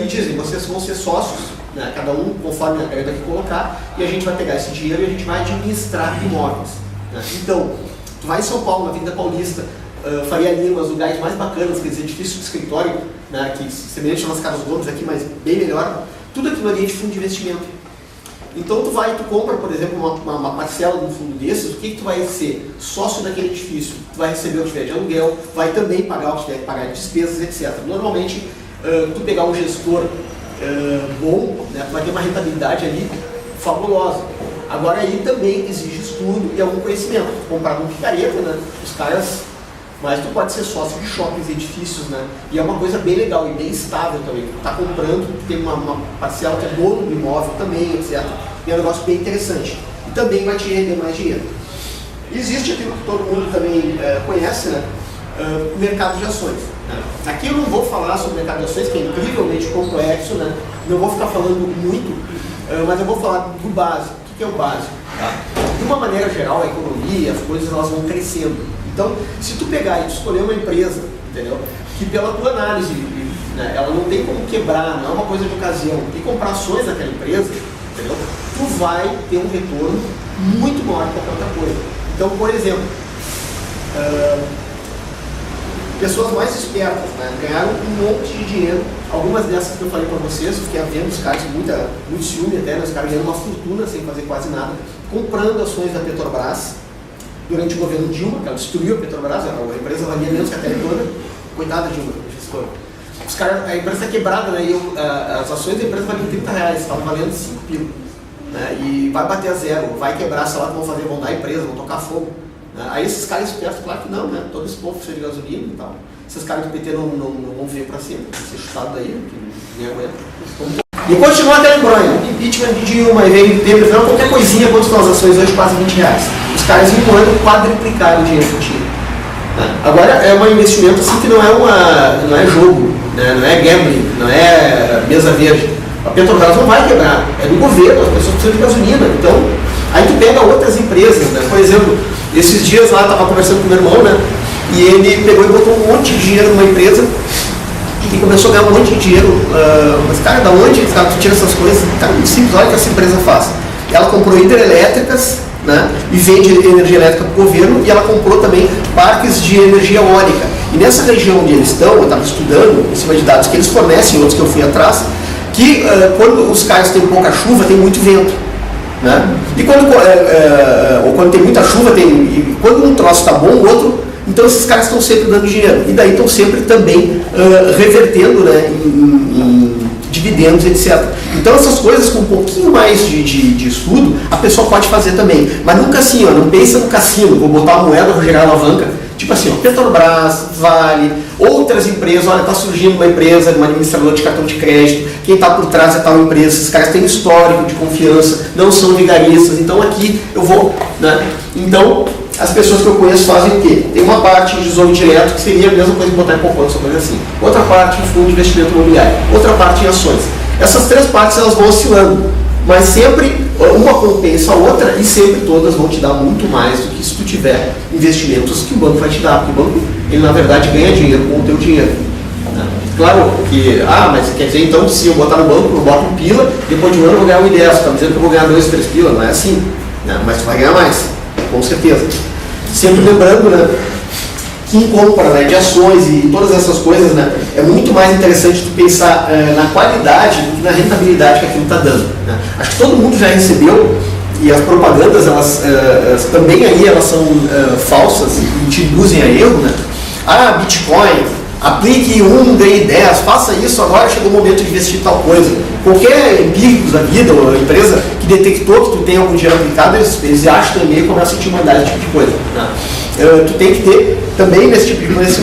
E dizem, vocês vão ser sócios, né, cada um conforme a regra que colocar, e a gente vai pegar esse dinheiro e a gente vai administrar imóveis. Né? Então, tu vai em São Paulo, na Avenida Paulista, Faria Lima, os lugares mais bacanas, quer dizer, edifício de escritório, né, que semelhante às Casas Gomes aqui, mas bem melhor, tudo aquilo ali é de fundo de investimento. Então tu compra, por exemplo, uma parcela de um fundo desses, o que tu vai ser? Sócio daquele edifício, tu vai receber o que tiver de aluguel, vai também pagar o que tiver que pagar de despesas, etc. Normalmente tu pegar um gestor bom, né, tu vai ter uma rentabilidade ali fabulosa. Agora aí também exige estudo e algum conhecimento. Comprar um picareta, né, os caras, mas tu pode ser sócio de shoppings, edifícios, né, e é uma coisa bem legal e bem estável também. Tu tá comprando, tu tem uma parcela que é dono do imóvel também, etc. E é um negócio bem interessante. E também vai te render mais dinheiro. Existe aquilo que todo mundo também conhece, né? Mercado de ações. Né? Aqui eu não vou falar sobre mercado de ações, que é incrivelmente complexo, né? Não vou ficar falando muito, mas eu vou falar do básico. O que é o básico? Tá? De uma maneira geral, a economia, as coisas elas vão crescendo. Então, se tu pegar e tu escolher uma empresa, entendeu? Que pela tua análise, né, ela não tem como quebrar, não é uma coisa de ocasião, e comprar ações daquela empresa, entendeu? Tu vai ter um retorno muito maior que qualquer outra coisa. Então, por exemplo, pessoas mais espertas, né, ganharam um monte de dinheiro. Algumas dessas que eu falei para vocês, eu fiquei vendo os caras com muito ciúme até, né, os caras ganhando uma fortuna sem fazer quase nada, comprando ações da Petrobras durante o governo Dilma, que ela destruiu a Petrobras, a empresa valia menos que a tele toda. Coitada Dilma, os caras, a empresa está quebrada, né, e as ações da empresa valiam R$30, estavam valendo 5 pila. Né, e vai bater a zero, vai quebrar, sei lá o que vão fazer, vão dar a empresa, vão tocar fogo. Né. Aí esses caras espertos, claro que não, né? Todo esse povo precisa de gasolina e tal. Esses caras do PT não vão vir para cima, vão ser chutados daí, que ninguém aguenta. E continua até lembrando, impeachment de Dilma, e veio Temer, não, qualquer coisinha, quanto estão as ações hoje, quase R$20. Os caras em um ano quadriplicaram o dinheiro que tinha. Né. Agora é um investimento assim que não é jogo, né? Não é gambling, não é mesa verde. A Petrobras não vai quebrar, é do governo, as pessoas precisam de gasolina. Então, aí tu pega outras empresas, né? Por exemplo, esses dias lá eu estava conversando com o meu irmão, né? E ele pegou e botou um monte de dinheiro numa empresa e começou a ganhar um monte de dinheiro. Mas, cara, da onde tu tira essas coisas? Cara, muito simples, olha o que essa empresa faz. Ela comprou hidrelétricas, né? E vende energia elétrica para o governo, e ela comprou também parques de energia eólica. E nessa região onde eles estão, eu estava estudando em cima de dados que eles fornecem, outros que eu fui atrás, que quando os caras têm pouca chuva, tem muito vento. Né? E quando tem muita chuva, quando um troço está bom, o outro, então esses caras estão sempre dando dinheiro. E daí estão sempre também revertendo, né, em dividendos, etc. Então essas coisas com um pouquinho mais de estudo, a pessoa pode fazer também. Mas nunca assim, ó, não pensa no cassino, vou botar a moeda, vou gerar alavanca. Tipo assim, ó, Petrobras, Vale, outras empresas, olha, está surgindo uma empresa, uma administradora de cartão de crédito, quem está por trás é tal empresa, esses caras têm histórico de confiança, não são vigaristas, então aqui eu vou, né? Então, as pessoas que eu conheço fazem o quê? Tem uma parte em tesouro direto, que seria a mesma coisa que botar em poupança, coisa assim. Outra parte em fundo de investimento imobiliário, outra parte em ações. Essas três partes, elas vão oscilando, mas sempre uma compensa a outra e sempre todas vão te dar muito mais do que se tu tiver investimentos que o banco vai te dar, porque o banco, ele na verdade ganha dinheiro com o teu dinheiro. Né? Claro que, mas quer dizer, então se eu botar no banco, eu boto um pila, depois de um ano eu vou ganhar 1,10, está dizendo que eu vou ganhar 2, 3 pila, não é assim, né? Mas tu vai ganhar mais, com certeza. Sempre lembrando, né, que em compra, né, de ações e todas essas coisas, né, é muito mais interessante tu pensar na qualidade do que na rentabilidade que aquilo está dando. Né? Acho que todo mundo já recebeu, e as propagandas, elas também aí elas são falsas e te induzem a erro. Né? Bitcoin, aplique 1, ganhe 10, faça isso, agora chegou o momento de investir em tal coisa. Qualquer empírico da vida, ou empresa que detectou que tu tem algum dinheiro aplicado, eles acham também e começam a te mandar esse tipo de coisa. Né? Tu tem que ter também nesse tipo de coisa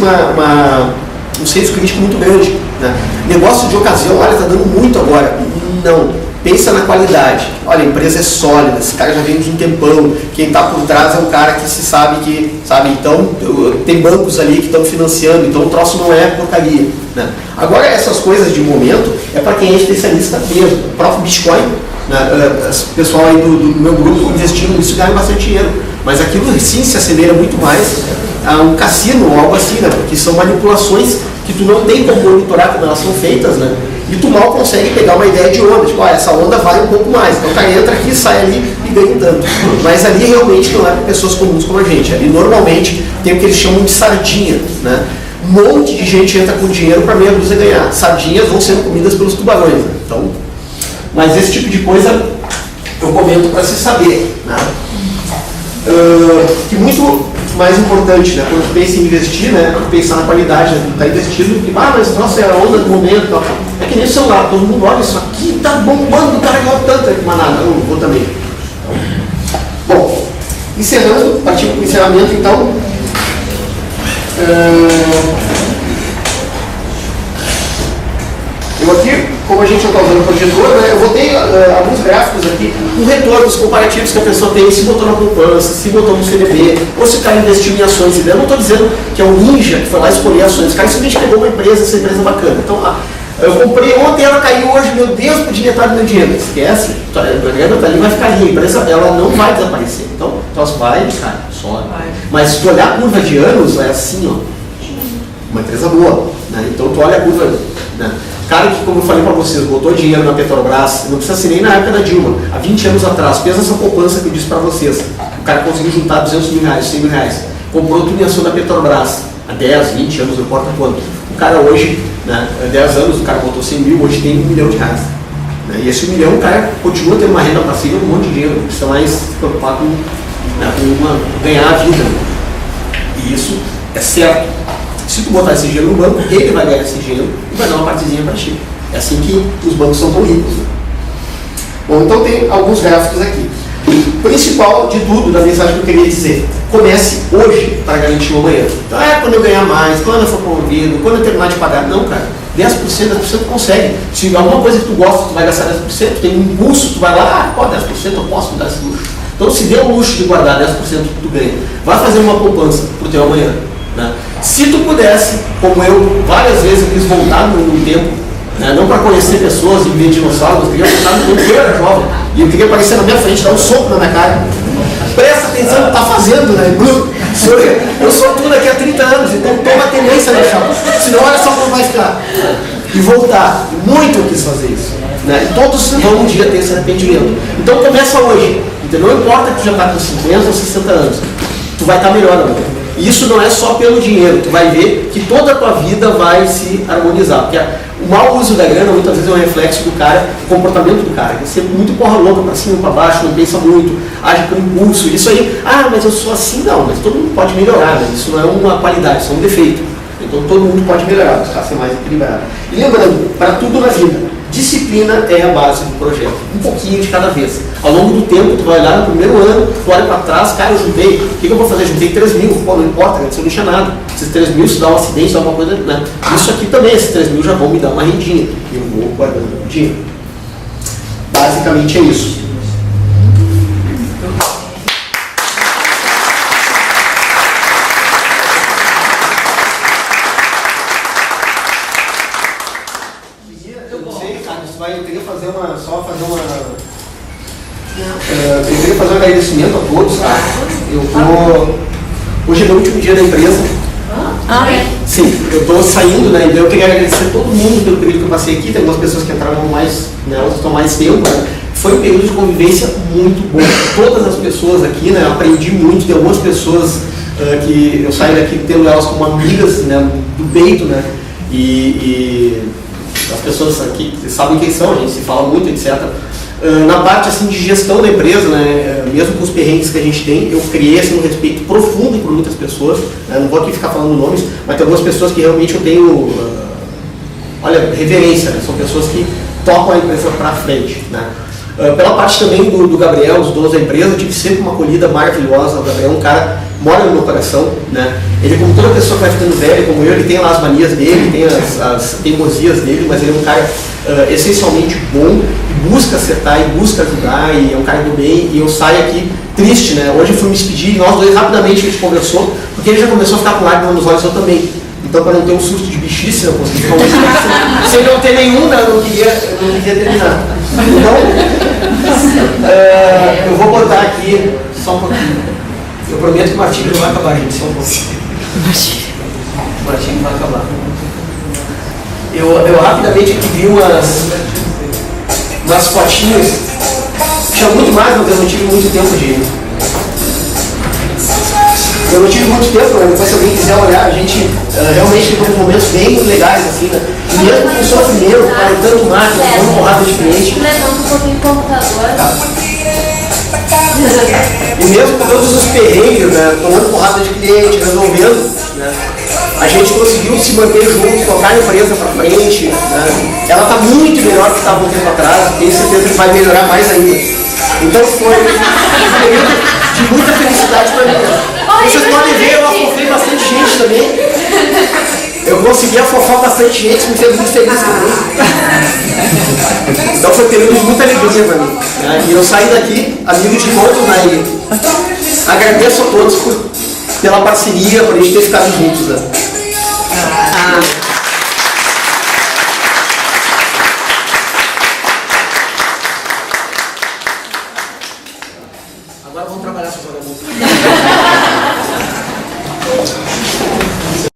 um senso crítico muito grande. Né? Negócio de ocasião, olha, está dando muito agora. Não, pensa na qualidade. Olha, a empresa é sólida, esse cara já vem de um tempão, quem está por trás é um cara que se sabe que, sabe, então tem bancos ali que estão financiando, então o troço não é porcaria. Né? Agora, essas coisas de momento é para quem é especialista mesmo. O próprio Bitcoin, né, o pessoal aí do meu grupo investindo nisso ganha bastante dinheiro. Mas aquilo sim se assemelha muito mais a um cassino ou algo assim, né? Porque são manipulações que tu não tem como monitorar como elas são feitas, né? E tu mal consegue pegar uma ideia de onda, tipo, essa onda vale um pouco mais, então o cara entra aqui, sai ali e ganha um tanto. Mas ali realmente não é para pessoas comuns como a gente, ali normalmente tem o que eles chamam de sardinha, né? Um monte de gente entra com dinheiro para meia dúzia ganhar, sardinhas vão sendo comidas pelos tubarões, né? Então, mas esse tipo de coisa eu comento para se saber, né? Que muito mais importante, né? Quando tu pensa em investir, né? Pensar na qualidade, né? Tu tá investindo, mas nossa, é a onda do momento, tal. É que nem o celular, todo mundo olha, isso aqui tá bombando, o cara ganhou tanto, mas nada, eu vou também. Bom, encerrando, partindo para o encerramento, então. Eu aqui, como a gente não está usando o projetor, né, eu botei alguns gráficos aqui, com retornos comparativos que a pessoa tem, se botou na poupança, se botou no CDB, ou se o cara investiu em ações. Eu não estou dizendo que é o ninja que foi lá escolher ações, o cara simplesmente pegou uma empresa, essa empresa bacana. Então, eu comprei ontem, ela caiu hoje, meu Deus, perdi metade do meu dinheiro. Esquece, a grana está ali, vai ficar ali, a empresa ela não vai desaparecer. Então vai, cara, sobe. Mas se tu olhar a curva de anos, é assim, ó, uma empresa boa, né? Então tu olha a curva, né? Cara que, como eu falei para vocês, botou dinheiro na Petrobras, não precisa ser nem na época da Dilma, há 20 anos atrás, fez essa poupança que eu disse para vocês, o cara conseguiu juntar 200 mil reais, 100 mil reais, comprou tudo em ação da Petrobras, há 10, 20 anos, não importa quanto. O cara hoje, né, há 10 anos, o cara botou 100 mil, hoje tem R$1 milhão. Né? E esse 1 milhão, o cara continua tendo uma renda passiva, um monte de dinheiro, não precisa mais se preocupar com, né, ganhar a vida. E isso é certo. Se tu botar esse dinheiro no banco, ele vai ganhar esse dinheiro e vai dar uma partezinha para ti. É assim que os bancos são tão ricos. Bom, então tem alguns gráficos aqui. O principal de tudo, da mensagem que eu queria dizer, comece hoje para garantir o amanhã. Então quando eu ganhar mais, quando eu for promovido, quando eu terminar de pagar. Não, cara, 10% tu consegue. Se alguma coisa que tu gosta, tu vai gastar 10%, tu tem um impulso, tu vai lá, 10% eu posso me dar esse luxo. Então se dê o luxo de guardar 10% que tu ganha, vai fazer uma poupança para o teu amanhã. Né? Se tu pudesse, como eu, várias vezes eu quis voltar no tempo, né? Não para conhecer pessoas e ver dinossauros, eu queria voltar no tempo que eu era jovem, e eu queria aparecer na minha frente, dar um soco na minha cara. Presta atenção no que tá fazendo, né? Eu sou tudo daqui a 30 anos, então toma a tendência no chão, senão olha só como vai ficar. E voltar, muito eu quis fazer isso. Né? E todos vão um dia ter esse arrependimento. Então começa hoje, entendeu? Não importa que tu já está com 50 ou 60 anos, tu vai estar melhor agora. E isso não é só pelo dinheiro, tu vai ver que toda a tua vida vai se harmonizar. Porque o mau uso da grana muitas vezes é um reflexo do cara, do comportamento do cara, que é sempre muito porra louca, para cima, para baixo, não pensa muito, age com impulso. Isso aí, mas eu sou assim, não, mas todo mundo pode melhorar, né? Isso não é uma qualidade, isso é um defeito. Então todo mundo pode melhorar, buscar ser mais equilibrado. E lembrando, para tudo na vida, disciplina é a base do projeto, um pouquinho de cada vez. Ao longo do tempo, tu vai olhar no primeiro ano, tu olha para trás, cara, eu juntei, o que eu vou fazer? Juntei 3 mil, pô, não importa, antes eu não tinha nada. Esses 3 mil, se dá um acidente, dá alguma coisa, né? Isso aqui também, esses 3 mil já vão me dar uma rendinha, e eu vou guardando o dinheiro. Basicamente é isso. Eu queria fazer um agradecimento a todos, tá? Hoje é meu último dia da empresa. Sim, eu estou saindo, né? Então eu queria agradecer a todo mundo pelo período que eu passei aqui. Tem algumas pessoas que entraram mais, né? Outras estão mais tempo, né? Foi um período de convivência muito bom. Todas as pessoas aqui, né? Eu aprendi muito. Tem algumas pessoas que eu saí daqui tendo elas como amigas, né? Do peito, né? E as pessoas aqui sabem quem são, a gente se fala muito, etc. Na parte assim, de gestão da empresa, né, mesmo com os perrengues que a gente tem, eu criei assim, um respeito profundo por muitas pessoas. Né, não vou aqui ficar falando nomes, mas tem algumas pessoas que realmente eu tenho reverência, né, são pessoas que tocam a empresa para frente. Né. Pela parte também do Gabriel, os donos da empresa, eu tive sempre uma acolhida maravilhosa. O Gabriel é um cara que mora no meu coração, né? Ele, como toda pessoa que vai ficando velha, como eu, ele tem lá as manias dele, tem as teimosias dele, mas ele é um cara essencialmente bom, e busca acertar, e busca ajudar, e é um cara do bem, e eu saio aqui triste, né? Hoje eu fui me despedir, e nós dois rapidamente a gente conversou, porque ele já começou a ficar com lágrimas nos olhos, eu também. Então, para não ter um susto de bichice, eu consegui ficar sem não ter nenhum, né? Eu não queria terminar. Então, eu vou botar aqui só um pouquinho. Eu prometo que o Martinho não vai acabar, gente, só um pouquinho. O Martinho vai acabar. Eu rapidamente aqui vi umas fotinhas. Tinha muito mais, mas eu não tive muito tempo de... Eu não tive muito tempo, mas depois se alguém quiser olhar, a gente realmente teve momentos bem legais, assim, né? E mesmo com o sofrimento, parando máquina, dando porrada de cliente. Levanta um pouquinho o computador. Tá. E mesmo com todos os perrengues, né, tomando porrada de cliente, resolvendo, né, a gente conseguiu se manter junto, tocar a empresa para frente. Né. Ela está muito melhor do que estava um tempo atrás, tenho certeza que vai melhorar mais ainda. Então foi um período de muita felicidade para mim. Vocês podem ver, eu afofei bastante gente também. Eu consegui afofar bastante gente, me fez muito feliz também. Então foi um período de muita alegria para mim. Né? E eu saí daqui, amigo de todos, né? E agradeço a todos pela parceria, por a gente ter ficado juntos. Né? Agora vamos trabalhar com os vagabundos.